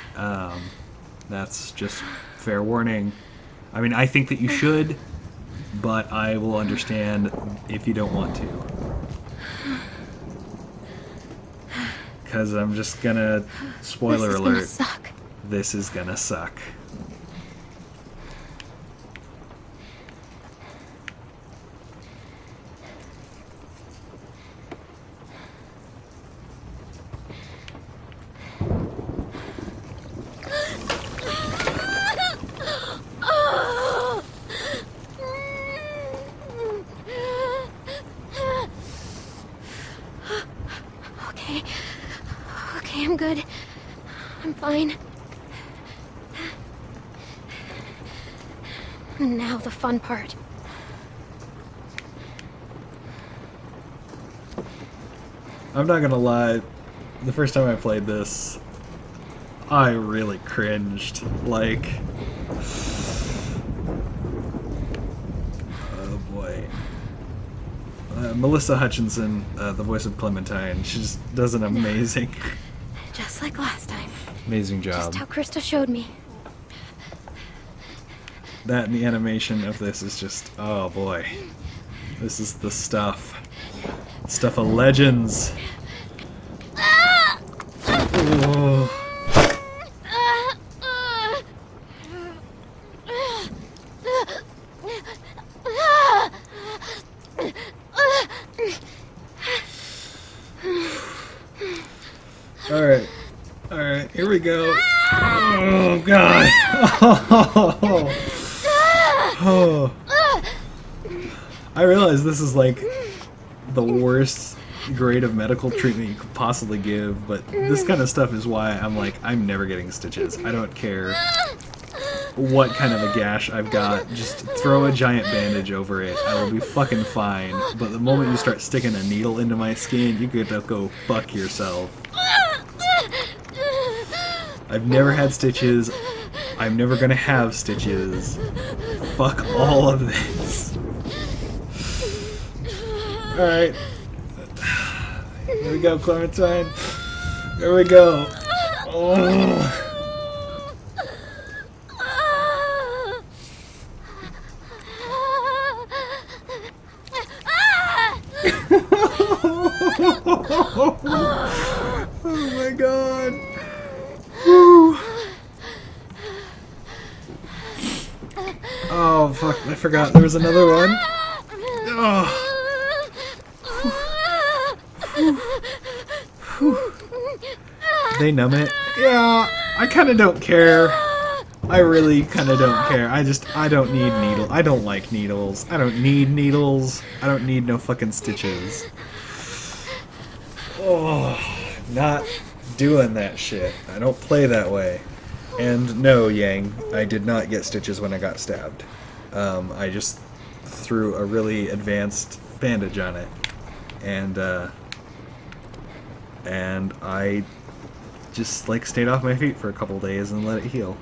[SPEAKER 1] That's just fair warning. I mean, I think that you should, but I will understand if you don't want to. Because I'm just gonna... Spoiler alert.
[SPEAKER 16] This is gonna suck.
[SPEAKER 1] This is gonna suck.
[SPEAKER 16] Okay, I'm good. I'm fine. Now the fun part.
[SPEAKER 1] I'm not gonna lie, the first time I played this, I really cringed. Like, Melissa Hutchinson, the voice of Clementine, she just does an amazing,
[SPEAKER 4] Just like last time.
[SPEAKER 1] amazing job.
[SPEAKER 4] Just how Krista showed me.
[SPEAKER 1] That and the animation of this is just, oh boy. This is the stuff. Stuff of legends. Oh. Alright. Alright, here we go. Oh, God. Oh. I realize this is like the worst grade of medical treatment you could possibly give, but this kind of stuff is why I'm like, I'm never getting stitches. I don't care what kind of a gash I've got. Just throw a giant bandage over it. I will be fucking fine. But the moment you start sticking a needle into my skin, you get to go fuck yourself. I've never had stitches. I'm never gonna have stitches. Fuck all of this. Alright. Here we go, Clementine. Here we go. Oh. Oh my god. Whew. Oh fuck, I forgot there was another one. Oh. They numb it? Yeah, I kinda don't care. I really kinda don't care. I don't need needles. I don't like needles. I don't need needles. I don't need no fucking stitches. Oh, not doing that shit. I don't play that way. And no, Yang, I did not get stitches when I got stabbed. I just threw a really advanced bandage on it. And I just like stayed off my feet for a couple days and let it heal.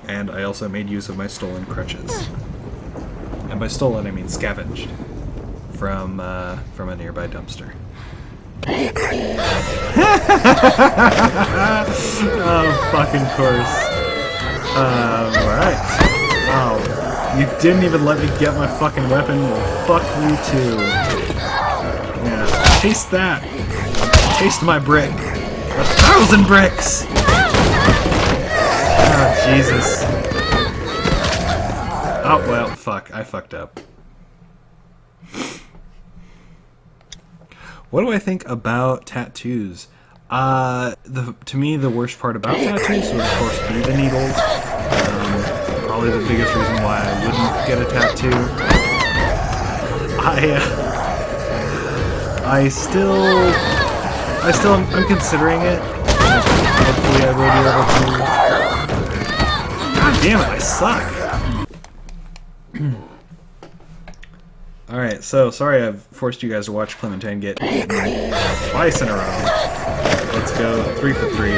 [SPEAKER 1] And I also made use of my stolen crutches. And by stolen I mean scavenged from a nearby dumpster. Oh, fucking course. Alright. Oh, you didn't even let me get my fucking weapon. Well, fuck you too. Yeah, taste that. Taste my brick. 1,000 bricks! Oh, Jesus. Oh, well, fuck. I fucked up. What do I think about tattoos? To me, the worst part about tattoos would, of course, be the needles. Probably the biggest reason why I wouldn't get a tattoo. I'm considering it. Hopefully I will be able to. God damn it, I suck! Alright, so sorry I've forced you guys to watch Clementine get eaten twice in a row. Let's go 3 for 3.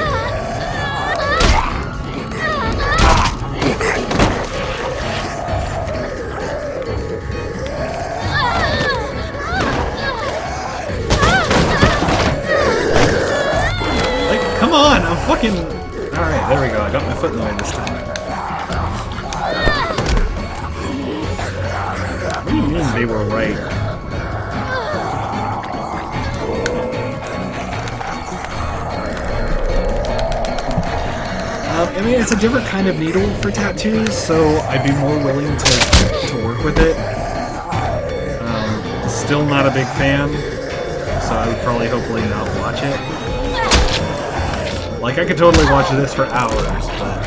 [SPEAKER 1] Like, come on, I'm fucking... Alright, there we go, I got my foot in the way this time. What do you mean they were right? I mean, it's a different kind of needle for tattoos, so I'd be more willing to work with it. Still not a big fan, so I would probably hopefully not watch it. Like, I could totally watch this for hours, but...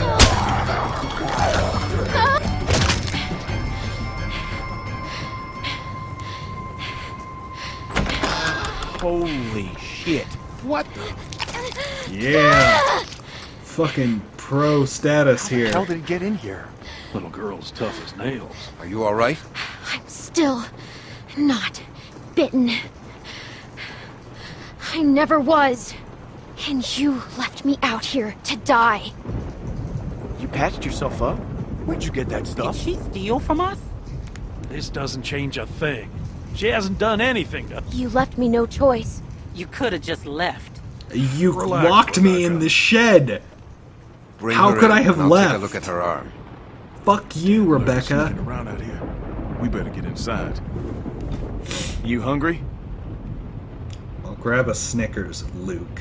[SPEAKER 10] Holy shit. What the?
[SPEAKER 1] Yeah! Fucking pro status here.
[SPEAKER 10] How did it get in here? Little girl's tough as nails.
[SPEAKER 13] Are you alright?
[SPEAKER 4] I'm still not bitten. I never was. And you left me out here to die.
[SPEAKER 9] You patched yourself up?
[SPEAKER 10] Where'd you get that
[SPEAKER 11] Did
[SPEAKER 10] stuff?
[SPEAKER 11] she steal from us?
[SPEAKER 10] This doesn't change a thing. She hasn't done anything to...
[SPEAKER 16] You left me no choice.
[SPEAKER 11] You could have just left.
[SPEAKER 1] You
[SPEAKER 10] Relax,
[SPEAKER 1] locked me in the shed.
[SPEAKER 13] Bring
[SPEAKER 1] How
[SPEAKER 13] her
[SPEAKER 1] could
[SPEAKER 13] in,
[SPEAKER 1] I have
[SPEAKER 13] and I'll
[SPEAKER 1] left?
[SPEAKER 13] Take a look at her arm.
[SPEAKER 1] Fuck you, Rebecca.
[SPEAKER 2] Sneaking around out here. We better get inside.
[SPEAKER 9] You hungry?
[SPEAKER 1] I'll grab a Snickers, Luke.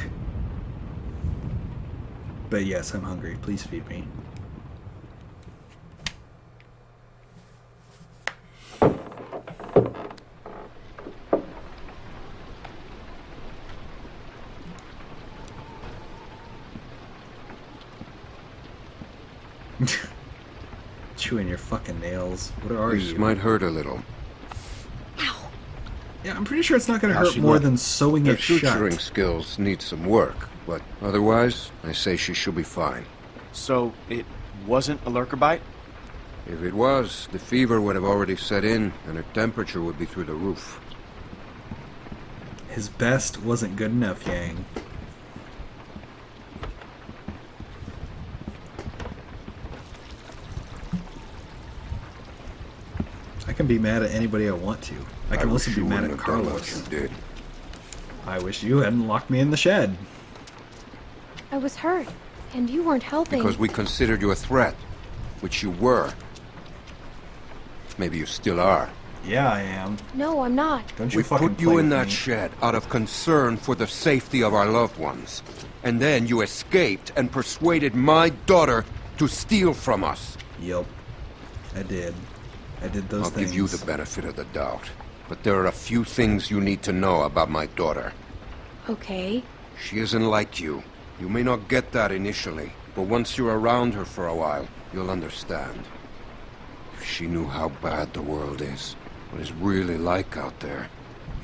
[SPEAKER 1] But yes, I'm hungry. Please feed me. Chewing your fucking nails. What are
[SPEAKER 13] This
[SPEAKER 1] you?
[SPEAKER 13] might hurt a little.
[SPEAKER 1] Yeah, I'm pretty sure it's not going to
[SPEAKER 13] How's
[SPEAKER 1] hurt
[SPEAKER 13] she
[SPEAKER 1] more
[SPEAKER 13] look?
[SPEAKER 1] than sewing
[SPEAKER 13] Her
[SPEAKER 1] it shut.
[SPEAKER 13] suturing skills need some work, but otherwise, I say she should be fine.
[SPEAKER 9] So, it wasn't a lurker bite?
[SPEAKER 13] If it was, the fever would have already set in, and her temperature would be through the roof.
[SPEAKER 1] His best wasn't good enough, Yang. I can be mad at anybody I want to. I can also
[SPEAKER 13] wish
[SPEAKER 1] be
[SPEAKER 13] you
[SPEAKER 1] mad
[SPEAKER 13] wouldn't
[SPEAKER 1] at
[SPEAKER 13] have done what
[SPEAKER 1] Carlos.
[SPEAKER 13] you did.
[SPEAKER 1] I wish you hadn't locked me in the shed.
[SPEAKER 16] I was hurt, and you weren't helping.
[SPEAKER 13] Because we considered you a threat, which you were. Maybe you still are.
[SPEAKER 1] Yeah, I am.
[SPEAKER 16] No, I'm not.
[SPEAKER 1] Don't you
[SPEAKER 13] We
[SPEAKER 1] fucking
[SPEAKER 13] put you
[SPEAKER 1] play
[SPEAKER 13] in
[SPEAKER 1] with
[SPEAKER 13] that
[SPEAKER 1] me.
[SPEAKER 13] shed out of concern for the safety of our loved ones. And then you escaped and persuaded my daughter to steal from us.
[SPEAKER 1] Yup. I did. I did those
[SPEAKER 13] I'll
[SPEAKER 1] things.
[SPEAKER 13] give you the benefit of the doubt. But there are a few things you need to know about my daughter.
[SPEAKER 16] Okay.
[SPEAKER 13] She isn't like you. You may not get that initially, but once you're around her for a while, you'll understand. If she knew how bad the world is, what it's really like out there,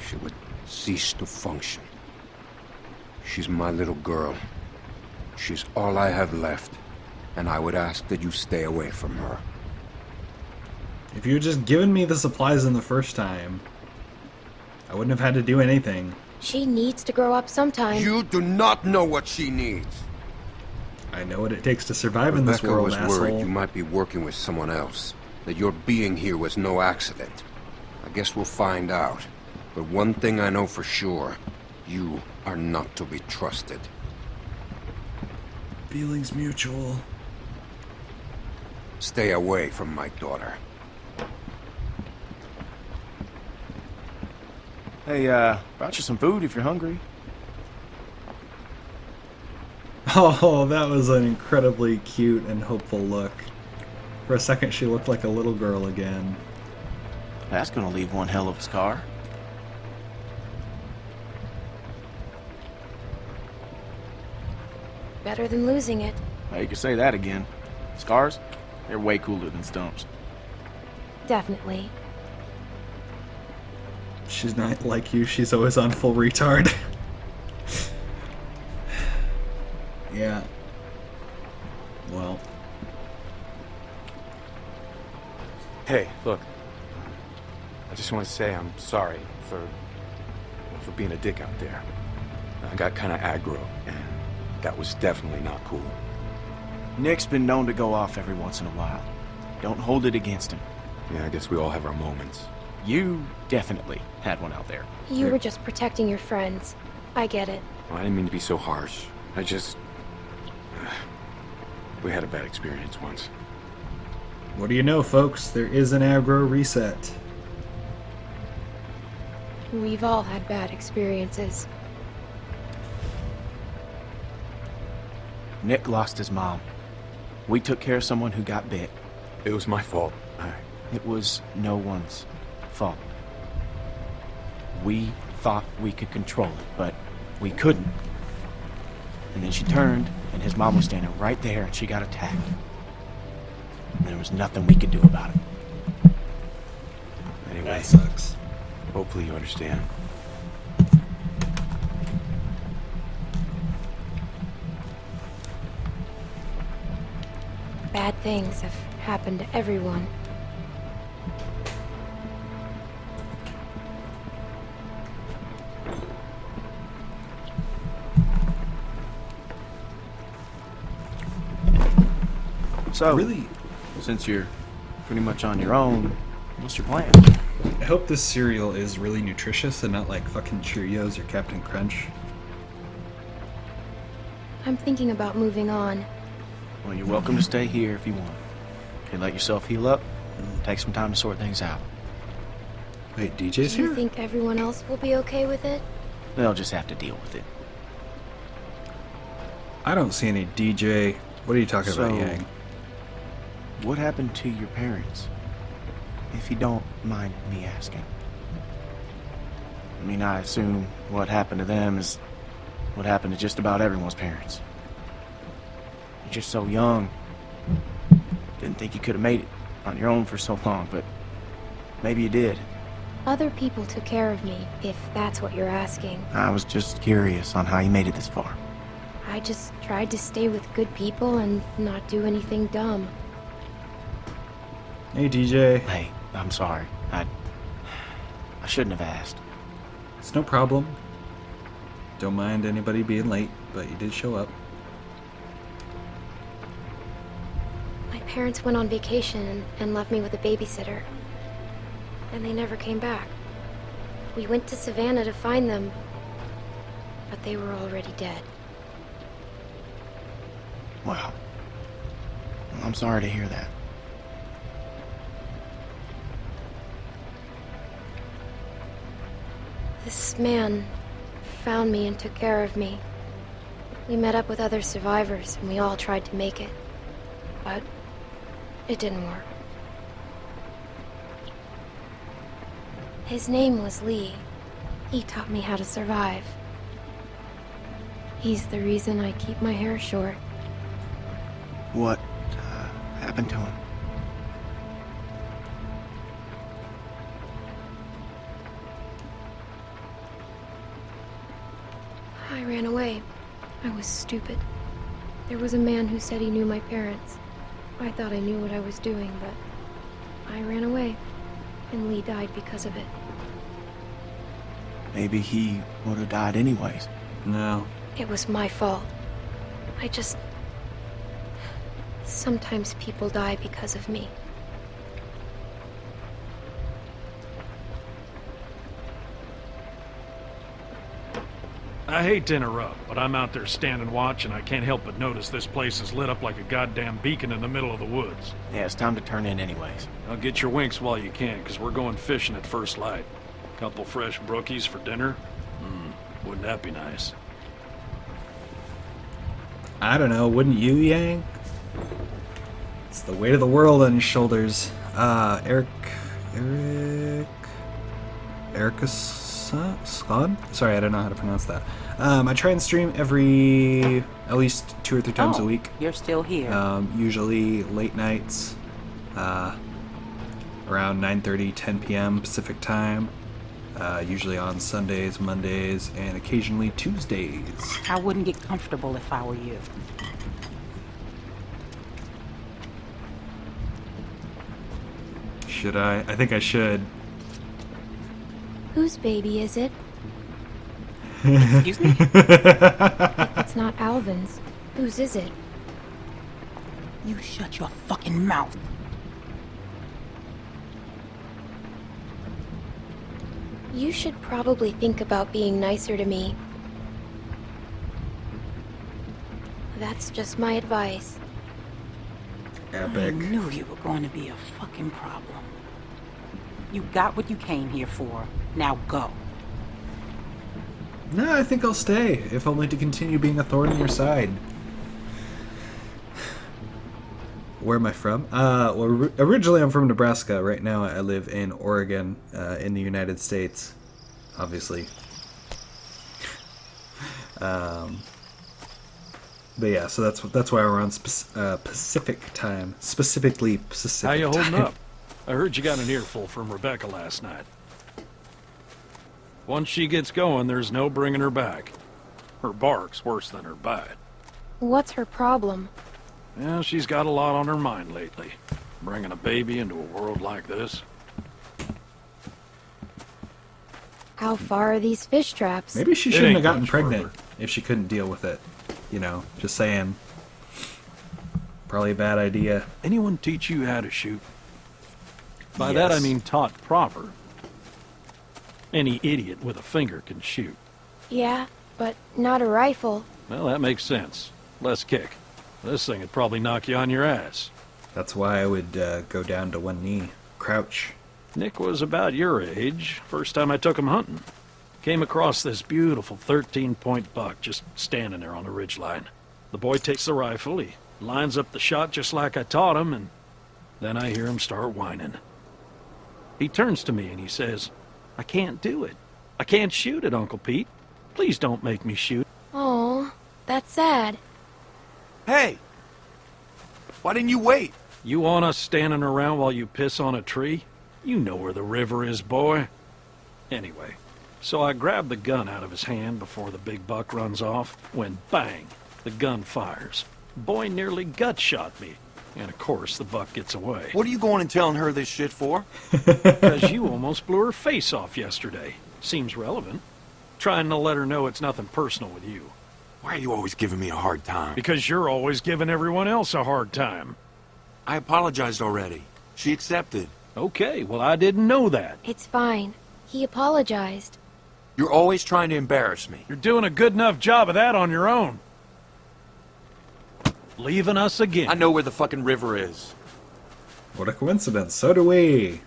[SPEAKER 13] she would cease to function. She's my little girl. She's all I have left, and I would ask that you stay away from her.
[SPEAKER 1] If you had just given me the supplies in the first time, I wouldn't have had to do anything.
[SPEAKER 16] She needs to grow up sometime.
[SPEAKER 13] You do not know what she needs.
[SPEAKER 1] I know what it takes to survive in this
[SPEAKER 13] Rebecca
[SPEAKER 1] world,
[SPEAKER 13] was
[SPEAKER 1] asshole.
[SPEAKER 13] worried you might be working with someone else. That your being here was no accident. I guess we'll find out. But one thing I know for sure. You are not to be trusted.
[SPEAKER 1] Feelings mutual.
[SPEAKER 13] Stay away from my daughter.
[SPEAKER 9] Hey, brought you some food if you're hungry.
[SPEAKER 1] Oh, that was an incredibly cute and hopeful look. For a second, she looked like a little girl again.
[SPEAKER 9] That's gonna leave one hell of a scar.
[SPEAKER 16] Better than losing it.
[SPEAKER 9] Well, you could say that again. Scars? They're way cooler than stumps.
[SPEAKER 16] Definitely.
[SPEAKER 1] She's not like you, she's always on full retard. Yeah. Well.
[SPEAKER 6] Hey, look. I just want to say I'm sorry for being a dick out there. I got kind of aggro, and that was definitely not cool.
[SPEAKER 9] Nick's been known to go off every once in a while. Don't hold it against him.
[SPEAKER 6] Yeah, I guess we all have our moments.
[SPEAKER 9] You definitely had one out there.
[SPEAKER 16] You were just protecting your friends. I get it.
[SPEAKER 6] Well, I didn't mean to be so harsh. I just... we had a bad experience once.
[SPEAKER 1] What do you know, folks? There is an aggro reset.
[SPEAKER 16] We've all had bad experiences.
[SPEAKER 9] Nick lost his mom. We took care of someone who got bit.
[SPEAKER 6] It was my fault.
[SPEAKER 9] It was no one's fault. We thought we could control it, but we couldn't. And then she turned, and his mom was standing right there, and she got attacked. And there was nothing we could do about it.
[SPEAKER 6] Anyway,
[SPEAKER 1] That sucks.
[SPEAKER 6] Hopefully you understand.
[SPEAKER 16] Bad things have happened to everyone.
[SPEAKER 9] So,
[SPEAKER 1] Really?
[SPEAKER 9] since you're pretty much on your own, what's your plan?
[SPEAKER 1] I hope this cereal is really nutritious and not like fucking Cheerios or Captain Crunch.
[SPEAKER 16] I'm thinking about moving on.
[SPEAKER 9] Well, you're welcome to stay here if you want. Okay, let yourself heal up. Take some time to sort things out.
[SPEAKER 1] Wait, DJ's
[SPEAKER 16] Do you
[SPEAKER 1] here?
[SPEAKER 16] think everyone else will be okay with it?
[SPEAKER 9] They'll just have to deal with it.
[SPEAKER 1] I don't see any DJ. What are you talking about, Yang?
[SPEAKER 9] What happened to your parents? If you don't mind me asking. I mean, I assume what happened to them is what happened to just about everyone's parents. You're just so young. Didn't think you could have made it on your own for so long, but maybe you did.
[SPEAKER 16] Other people took care of me, if that's what you're asking.
[SPEAKER 9] I was just curious on how you made it this far.
[SPEAKER 16] I just tried to stay with good people and not do anything dumb.
[SPEAKER 1] Hey, DJ.
[SPEAKER 9] Hey, I'm sorry. I shouldn't have asked.
[SPEAKER 1] It's no problem. Don't mind anybody being late, but you did show up.
[SPEAKER 16] My parents went on vacation and left me with a babysitter. And they never came back. We went to Savannah to find them, but they were already dead.
[SPEAKER 9] Wow. Well, I'm sorry to hear that.
[SPEAKER 16] This man found me and took care of me. We met up with other survivors and we all tried to make it. But it didn't work. His name was Lee. He taught me how to survive. He's the reason I keep my hair short.
[SPEAKER 9] What happened to him?
[SPEAKER 16] I ran away. I was stupid. There was a man who said he knew my parents. I thought I knew what I was doing, but I ran away. And Lee died because of it.
[SPEAKER 9] Maybe he would have died anyways.
[SPEAKER 1] No.
[SPEAKER 16] It was my fault. I just... Sometimes people die because of me.
[SPEAKER 10] I hate to interrupt, but I'm out there standing watch and I can't help but notice this place is lit up like a goddamn beacon in the middle of the woods.
[SPEAKER 9] Yeah, it's time to turn in anyways.
[SPEAKER 10] Now get your winks while you can, because we're going fishing at first light. Couple fresh brookies for dinner? Wouldn't that be nice?
[SPEAKER 1] I don't know, wouldn't you, Yang? It's the weight of the world on your shoulders. Erica Scott? Sorry, I don't know how to pronounce that. I try and stream at least 2 or 3 times a week.
[SPEAKER 11] You're still here.
[SPEAKER 1] Usually late nights, around 9:30, 10 p.m. Pacific time. Usually on Sundays, Mondays, and occasionally Tuesdays.
[SPEAKER 11] I wouldn't get comfortable if I were you.
[SPEAKER 1] Should I? I think I should.
[SPEAKER 16] Whose baby is it?
[SPEAKER 11] Excuse me?
[SPEAKER 16] If it's not Alvin's, whose is it?
[SPEAKER 11] You shut your fucking mouth.
[SPEAKER 16] You should probably think about being nicer to me. That's just my advice.
[SPEAKER 1] Epic.
[SPEAKER 11] I knew you were going to be a fucking problem. You got what you came here for. Now go.
[SPEAKER 1] No, I think I'll stay, if only to continue being a thorn in your side. Where am I from? Well, originally I'm from Nebraska. Right now I live in Oregon, in the United States, obviously. But yeah, so that's why we're on Pacific time, specifically Pacific
[SPEAKER 10] How you holding
[SPEAKER 1] time.
[SPEAKER 10] up? I heard you got an earful from Rebecca last night. Once she gets going, there's no bringing her back. Her bark's worse than her bite.
[SPEAKER 16] What's her problem?
[SPEAKER 10] Yeah, she's got a lot on her mind lately. Bringing a baby into a world like this.
[SPEAKER 16] How far are these fish traps?
[SPEAKER 1] Maybe she shouldn't have gotten pregnant if she couldn't deal with it. You know, just saying. Probably a bad idea.
[SPEAKER 10] Anyone teach you how to shoot? By that I mean taught proper. Any idiot with a finger can shoot.
[SPEAKER 16] Yeah, but not a rifle.
[SPEAKER 10] Well, that makes sense. Less kick. This thing would probably knock you on your ass.
[SPEAKER 1] That's why I would go down to one knee. Crouch.
[SPEAKER 10] Nick was about your age, first time I took him hunting. Came across this beautiful 13-point buck just standing there on the ridgeline. The boy takes the rifle, he lines up the shot just like I taught him, and then I hear him start whining. He turns to me and he says, "I can't do it. I can't shoot it, Uncle Pete. Please don't make me shoot."
[SPEAKER 16] Oh, that's sad.
[SPEAKER 12] Hey! Why didn't you wait?
[SPEAKER 10] You want us standing around while you piss on a tree? You know where the river is, boy. Anyway, so I grab the gun out of his hand before the big buck runs off, when bang, the gun fires. Boy nearly gut shot me, and of course the buck gets away.
[SPEAKER 12] What are you going and telling her this shit for?
[SPEAKER 10] Because you almost blew her face off yesterday. Seems relevant. Trying to let her know it's nothing personal with you.
[SPEAKER 12] Why are you always giving me a hard time?
[SPEAKER 10] Because you're always giving everyone else a hard time.
[SPEAKER 12] I apologized already. She accepted.
[SPEAKER 10] Okay, well I didn't know that.
[SPEAKER 16] It's fine. He apologized.
[SPEAKER 12] You're always trying to embarrass me.
[SPEAKER 10] You're doing a good enough job of that on your own. Leaving us again.
[SPEAKER 12] I know where the fucking river is.
[SPEAKER 1] What a coincidence. So do we.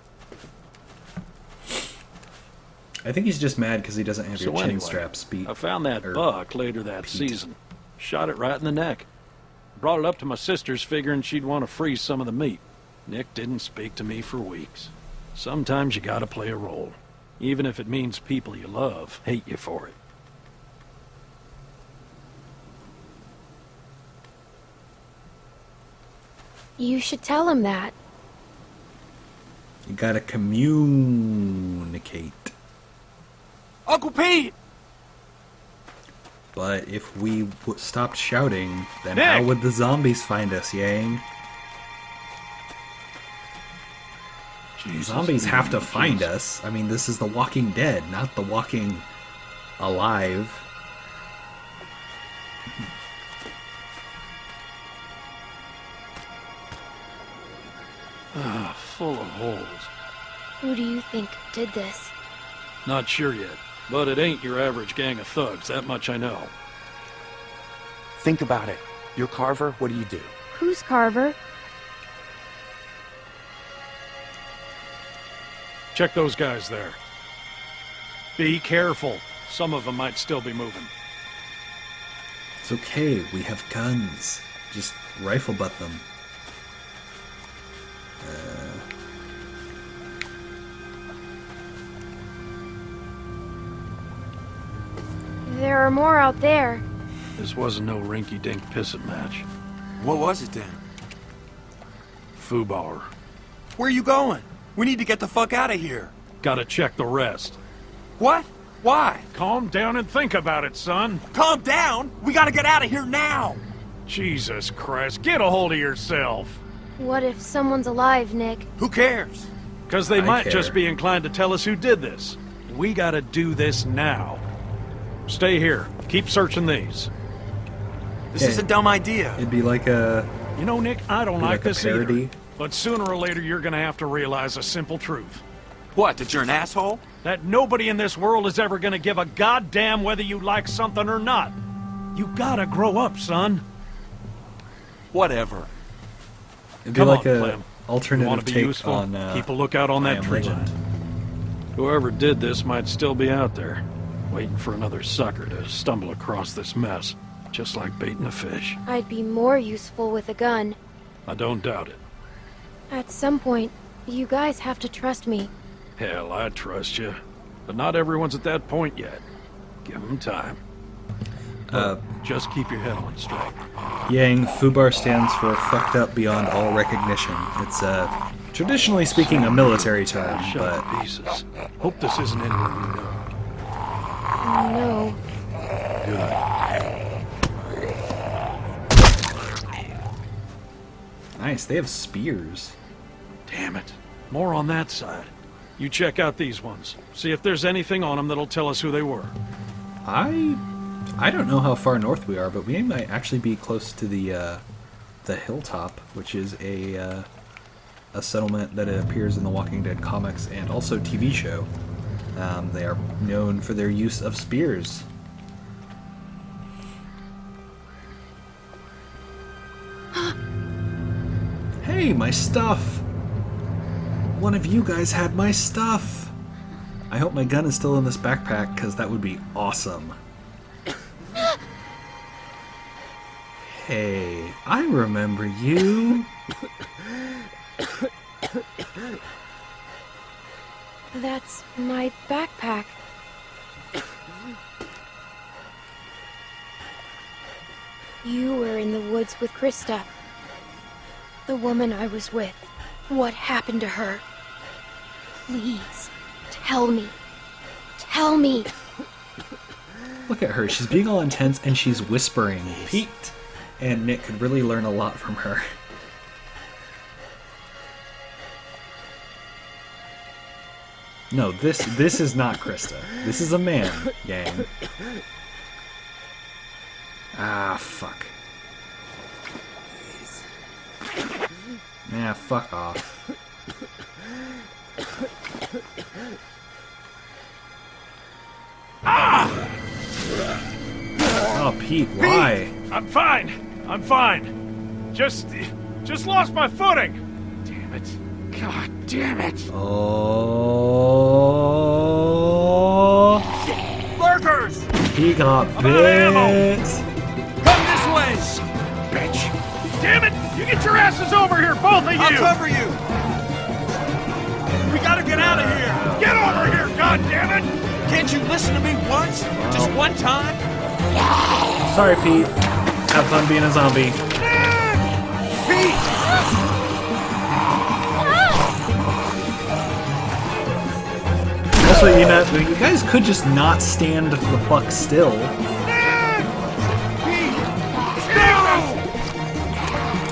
[SPEAKER 1] I think he's just mad because he doesn't have your chin
[SPEAKER 10] anyway,
[SPEAKER 1] straps beat.
[SPEAKER 10] I found that buck later that season. Shot it right in the neck. Brought it up to my sister's figuring she'd want to freeze some of the meat. Nick didn't speak to me for weeks. Sometimes you gotta play a role. Even if it means people you love hate you for it.
[SPEAKER 16] You should tell him that.
[SPEAKER 1] You gotta communicate.
[SPEAKER 12] Uncle Pete!
[SPEAKER 1] But if we stopped shouting, then
[SPEAKER 10] Nick!
[SPEAKER 1] how would the zombies find us, Yang?
[SPEAKER 10] Jesus,
[SPEAKER 1] Zombies have to find
[SPEAKER 10] Jesus.
[SPEAKER 1] us. I mean, this is The Walking Dead, not The Walking Alive.
[SPEAKER 10] Full of holes.
[SPEAKER 16] Who do you think did this?
[SPEAKER 10] Not sure yet, but it ain't your average gang of thugs, that much I know.
[SPEAKER 12] Think about it. You're Carver, what do you do?
[SPEAKER 16] Who's Carver?
[SPEAKER 10] Check those guys there. Be careful. Some of them might still be moving.
[SPEAKER 1] It's okay, we have guns. Just rifle butt them.
[SPEAKER 16] There are more out there.
[SPEAKER 10] This wasn't no rinky-dink pissing match.
[SPEAKER 12] What was it then?
[SPEAKER 10] Fubar.
[SPEAKER 12] Where are you going? We need to get the fuck out of here.
[SPEAKER 10] Gotta check the rest.
[SPEAKER 12] What? Why?
[SPEAKER 10] Calm down and think about it, son.
[SPEAKER 12] Calm down? We gotta get out of here now!
[SPEAKER 10] Jesus Christ, get a hold of yourself.
[SPEAKER 16] What if someone's alive, Nick?
[SPEAKER 12] Who cares?
[SPEAKER 10] Because they
[SPEAKER 1] I
[SPEAKER 10] might
[SPEAKER 1] care.
[SPEAKER 10] just be inclined to tell us who did this. We gotta do this now. Stay here. Keep searching these.
[SPEAKER 12] This
[SPEAKER 1] Yeah.
[SPEAKER 12] is a dumb idea.
[SPEAKER 1] It'd be like a...
[SPEAKER 10] You know, Nick, I don't
[SPEAKER 1] Be
[SPEAKER 10] like
[SPEAKER 1] like a
[SPEAKER 10] this
[SPEAKER 1] parody.
[SPEAKER 10] either. But sooner or later, you're gonna have to realize a simple truth.
[SPEAKER 12] What, that you're an asshole?
[SPEAKER 10] That nobody in this world is ever gonna give a goddamn whether you like something or not. You gotta grow up, son.
[SPEAKER 12] Whatever.
[SPEAKER 1] It'd be
[SPEAKER 10] Come
[SPEAKER 1] like
[SPEAKER 10] on,
[SPEAKER 1] a
[SPEAKER 10] Clem. You want
[SPEAKER 1] alternative
[SPEAKER 10] to be
[SPEAKER 1] take
[SPEAKER 10] useful?
[SPEAKER 1] on
[SPEAKER 10] Keep a lookout on
[SPEAKER 1] I
[SPEAKER 10] that
[SPEAKER 1] Am
[SPEAKER 10] tree
[SPEAKER 1] Legend.
[SPEAKER 10] line. Whoever did this might still be out there, waiting for another sucker to stumble across this mess, just like baiting a fish.
[SPEAKER 16] I'd be more useful with a gun.
[SPEAKER 10] I don't doubt it.
[SPEAKER 16] At some point, you guys have to trust me.
[SPEAKER 10] Hell, I trust you. But not everyone's at that point yet. Give them time. Just keep your head on straight.
[SPEAKER 1] Yang, Fubar stands for fucked up beyond all recognition. It's traditionally speaking a military term,
[SPEAKER 10] Shut
[SPEAKER 1] but
[SPEAKER 10] to pieces. Hope this isn't anyone you know.
[SPEAKER 16] No.
[SPEAKER 1] nice, they have spears.
[SPEAKER 10] Damn it. More on that side. You check out these ones. See if there's anything on them that'll tell us who they were.
[SPEAKER 1] I don't know how far north we are, but we might actually be close to the hilltop, which is a settlement that appears in the Walking Dead comics and also TV show. They are known for their use of spears. Hey, my stuff! One of you guys had my stuff! I hope my gun is still in this backpack, because that would be awesome. Hey, I remember you!
[SPEAKER 16] That's my backpack. You were in the woods with Krista. The woman I was with. What happened to her? Please, tell me. Tell me.
[SPEAKER 1] Look at her, she's being all intense and she's whispering. Pete and Nick could really learn a lot from her. No, this is not Krista. This is a man, gang. Ah, fuck. Nah, fuck off.
[SPEAKER 10] Ah!
[SPEAKER 1] Oh, Pete, why?
[SPEAKER 10] Pete! I'm fine. Just lost my footing. Damn it. God damn it.
[SPEAKER 1] Oh.
[SPEAKER 3] Lurkers!
[SPEAKER 1] He got
[SPEAKER 3] I'm out of ammo.
[SPEAKER 1] bit.
[SPEAKER 3] Come this way!
[SPEAKER 10] Bitch. Damn it! You get your asses over here, both of you!
[SPEAKER 3] I'll cover you! We gotta get out of here!
[SPEAKER 10] Get over here, God damn it!
[SPEAKER 3] Can't you listen to me once? Just one time?
[SPEAKER 1] Sorry, Pete. Have fun being a zombie.
[SPEAKER 3] Pete!
[SPEAKER 1] Also, you guys could just not stand the fuck still.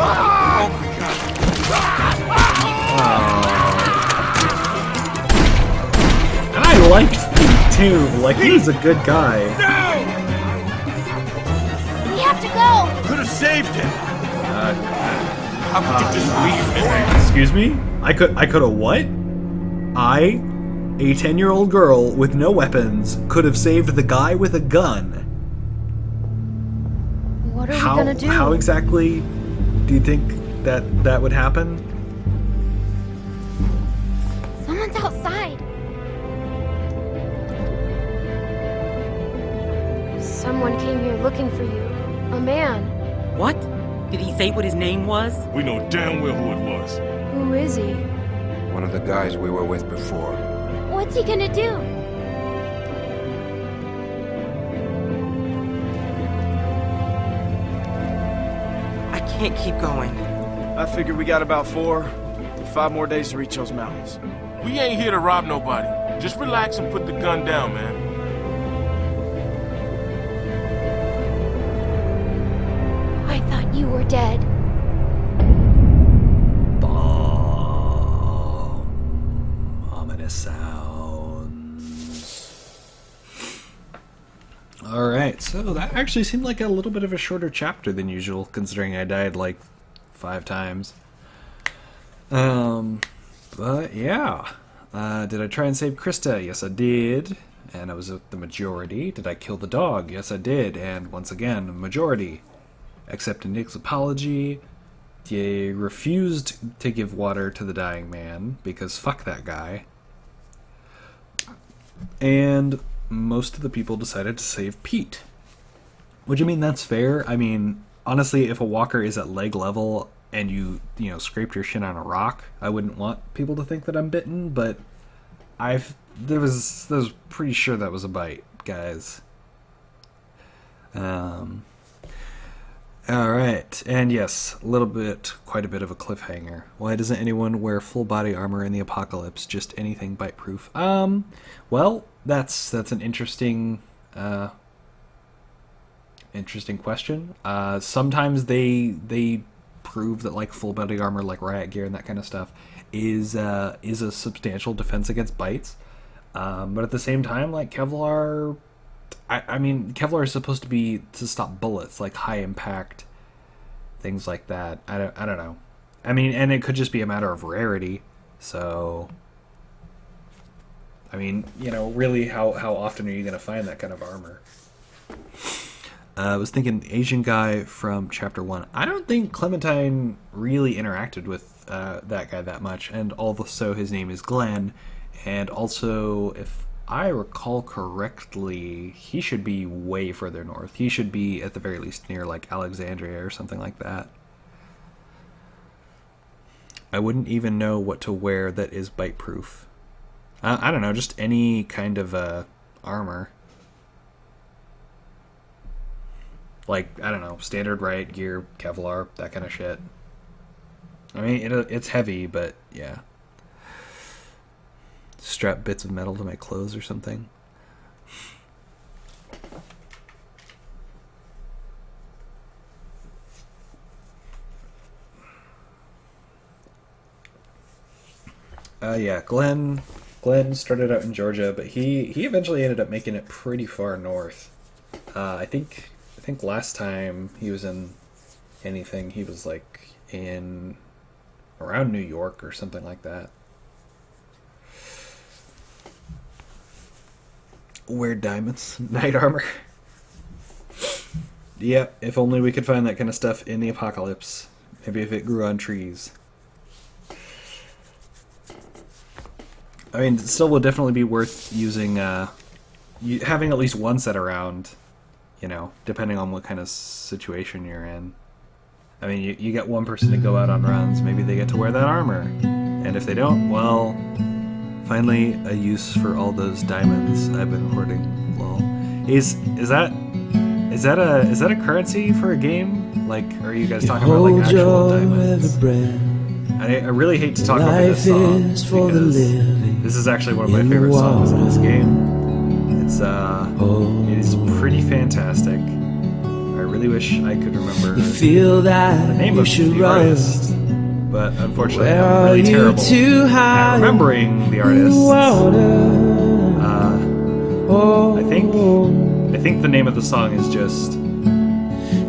[SPEAKER 3] Oh my god.
[SPEAKER 1] And I liked Pete too. Like, he was a good guy.
[SPEAKER 4] We have to go!
[SPEAKER 3] Could have saved him. How could you just leave him?
[SPEAKER 1] Excuse me? I could have what? A 10-year-old girl with no weapons could have saved the guy with a gun.
[SPEAKER 16] What are we gonna do?
[SPEAKER 1] How exactly do you think that would happen?
[SPEAKER 4] Someone's outside.
[SPEAKER 16] Someone came here looking for you. A man.
[SPEAKER 11] What? Did he say what his name was?
[SPEAKER 2] We know damn well who it was.
[SPEAKER 16] Who is he?
[SPEAKER 13] One of the guys we were with before.
[SPEAKER 4] What's he gonna do?
[SPEAKER 9] I can't keep going. I figure we got about 5 more days to reach those mountains.
[SPEAKER 2] We ain't here to rob nobody. Just relax and put the gun down, man.
[SPEAKER 4] I thought you were dead.
[SPEAKER 1] Ominous sounds. Alright, so that actually seemed like a little bit of a shorter chapter than usual, considering I died like 5 times. But yeah. Did I try and save Krista? Yes, I did. And I was with the majority. Did I kill the dog? Yes, I did. And once again, a majority. Except in Nick's apology, they refused to give water to the dying man, because fuck that guy. And most of the people decided to save Pete. Which, I mean, that's fair. I mean, honestly, if a walker is at leg level and you scraped your shit on a rock, I wouldn't want people to think that I'm bitten, but I was pretty sure that was a bite, guys. Alright, and yes, quite a bit of a cliffhanger. Why doesn't anyone wear full body armor in the apocalypse? Just anything bite proof? Well, that's an interesting question. Sometimes they prove that like full body armor, like riot gear and that kind of stuff, is a substantial defense against bites. But at the same time, like Kevlar, I mean, Kevlar is supposed to be to stop bullets, like high impact things like that. I don't know. I mean, and it could just be a matter of rarity. So I mean, really, how often are you going to find that kind of armor? I was thinking Asian guy from Chapter 1. I don't think Clementine really interacted with that guy that much, and also his name is Glenn, and also, if I recall correctly, he should be way further north. He should be, at the very least, near, like, Alexandria or something like that. I wouldn't even know what to wear that is bite-proof. I don't know, just any kind of armor. Like, I don't know, standard riot gear, Kevlar, that kind of shit. I mean, it's heavy, but yeah. Strap bits of metal to my clothes or something. Yeah, Glenn started out in Georgia, but he eventually ended up making it pretty far north. I think last time he was in anything, he was like in around New York or something like that. Wear diamonds, knight armor. Yeah, if only we could find that kind of stuff in the apocalypse. Maybe if it grew on trees. I mean, it still would definitely be worth using, having at least one set around, depending on what kind of situation you're in. I mean, you get one person to go out on runs, maybe they get to wear that armor. And if they don't, well, finally a use for all those diamonds I've been hoarding. Lol. Is that a currency for a game? Like, are you guys talking about like actual diamonds? I really hate to talk over this song because this is actually one of my favorite songs in this game. It is pretty fantastic. I really wish I could remember the name of the artist, but unfortunately I'm really terrible at remembering the artist. I think the name of the song is just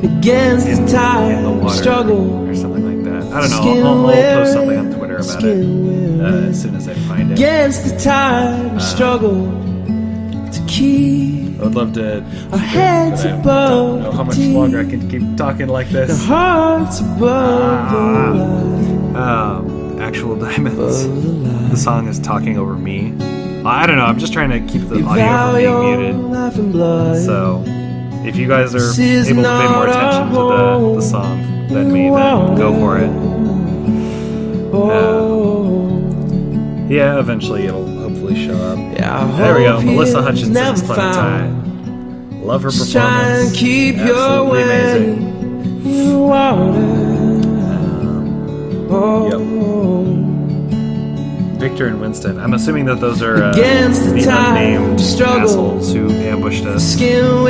[SPEAKER 17] Against the Tide
[SPEAKER 1] in the Water
[SPEAKER 17] Struggle
[SPEAKER 1] or something like that. I don't know. I'll post something on Twitter about it as soon as I find it.
[SPEAKER 17] Against the Tide Struggle to keep
[SPEAKER 1] I would love to
[SPEAKER 17] our heads
[SPEAKER 1] but I
[SPEAKER 17] above
[SPEAKER 1] don't know how much
[SPEAKER 17] the deep.
[SPEAKER 1] longer I can keep talking like
[SPEAKER 17] The
[SPEAKER 1] this.
[SPEAKER 17] hearts above the light.
[SPEAKER 1] Actual diamonds. The song is talking over me. I don't know. I'm just trying to keep the audio from being muted. So, if you guys are able to pay more attention to the song than me, then go for it. Yeah, eventually it'll hopefully show up. There we go. Melissa Hutchinson's Clementine. Love her performance.
[SPEAKER 17] Keep
[SPEAKER 1] Absolutely
[SPEAKER 17] your
[SPEAKER 1] amazing. Yep. Victor and Winston. I'm assuming that those are the unnamed assholes who ambushed us. And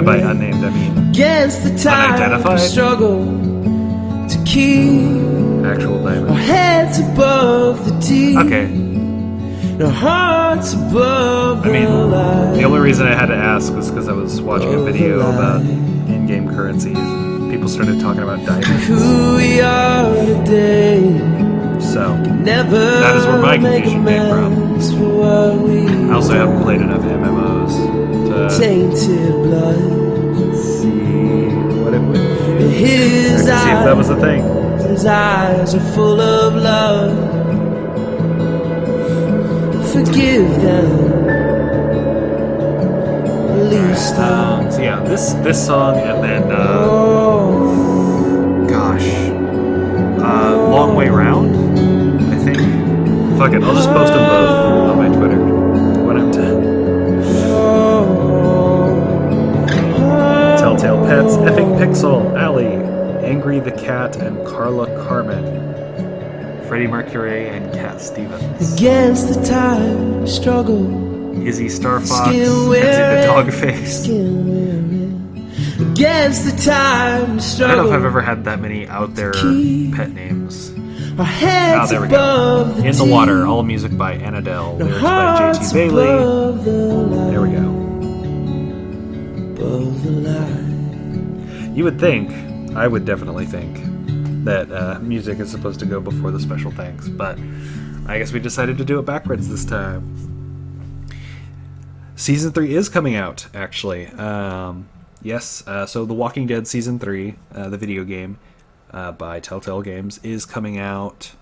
[SPEAKER 1] by unnamed, I mean
[SPEAKER 17] Against the tide
[SPEAKER 1] unidentified.
[SPEAKER 17] Struggle to keep
[SPEAKER 1] actual diamonds.
[SPEAKER 17] our heads above the deep.
[SPEAKER 1] Okay.
[SPEAKER 17] Our hearts above
[SPEAKER 1] I mean,
[SPEAKER 17] the light.
[SPEAKER 1] the only reason I had to ask was because I was watching a video about in-game currencies and people started talking about diamonds.
[SPEAKER 17] Who we are today.
[SPEAKER 1] So,
[SPEAKER 17] Never
[SPEAKER 1] that is where my confusion came from.
[SPEAKER 17] for what we
[SPEAKER 1] I also haven't played enough MMOs to
[SPEAKER 17] tainted blood.
[SPEAKER 1] see what it would do.
[SPEAKER 17] His
[SPEAKER 1] Or to see if that was a thing.
[SPEAKER 17] His eyes are full of love. Forgive them. At least
[SPEAKER 1] So yeah, this song and then Long Way Round, I think. Fuck it, I'll just post them both on my Twitter when I'm done. Telltale Pets, Effing Pixel, Allie, Angry the Cat, and Carla Carmen. Freddie Mercury and Cat Stevens.
[SPEAKER 17] against the tide struggle.
[SPEAKER 1] Izzy Starfox,
[SPEAKER 17] Skin
[SPEAKER 1] Nancy the
[SPEAKER 17] wearing,
[SPEAKER 1] Dogface.
[SPEAKER 17] skin wearing. Against the tide
[SPEAKER 1] I don't
[SPEAKER 17] struggle.
[SPEAKER 1] know if I've ever had that many out there pet names.
[SPEAKER 17] Our heads
[SPEAKER 1] There we go.
[SPEAKER 17] above the
[SPEAKER 1] In the
[SPEAKER 17] deep.
[SPEAKER 1] Water, all music by Annadelle,
[SPEAKER 17] Our
[SPEAKER 1] lyrics by
[SPEAKER 17] hearts
[SPEAKER 1] JT Bailey.
[SPEAKER 17] above the light.
[SPEAKER 1] There we go.
[SPEAKER 17] Above the light.
[SPEAKER 1] You would think, I would definitely think, that music is supposed to go before the special thanks, but I guess we decided to do it backwards this time. Season 3 is coming out, actually. Yes, so The Walking Dead Season 3, the video game by Telltale Games, is coming out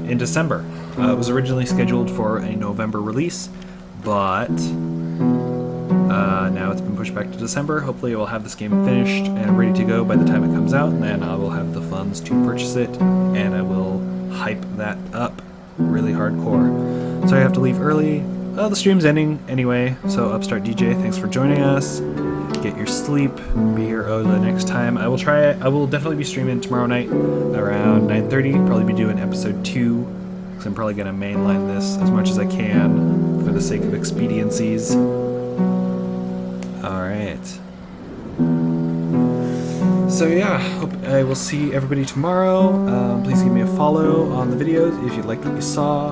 [SPEAKER 1] in December. It was originally scheduled for a November release, but now it's been pushed back to December. Hopefully I will have this game finished and ready to go by the time it comes out, and then I will have the funds to purchase it, and I will hype that up really hardcore. So I have to leave early. The stream's ending anyway, so Upstart DJ, thanks for joining us. Get your sleep. Be here the next time. I will try it. I will definitely be streaming tomorrow night around 9:30. Probably be doing episode 2, because I'm probably going to mainline this as much as I can for the sake of expediencies. Alright. So yeah, hope I will see everybody tomorrow. Please give me a follow on the videos if you liked what you saw.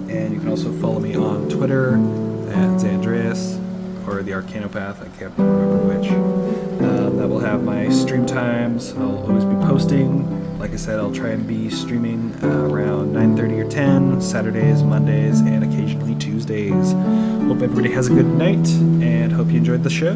[SPEAKER 1] And you can also follow me on Twitter at Zandreas, or the Arcanopath, I can't remember which. That will have my stream times. I'll always be posting. Like I said, I'll try and be streaming around 9:30 or 10, Saturdays, Mondays, and occasionally Tuesdays. Hope everybody has a good night, and hope you enjoyed the show.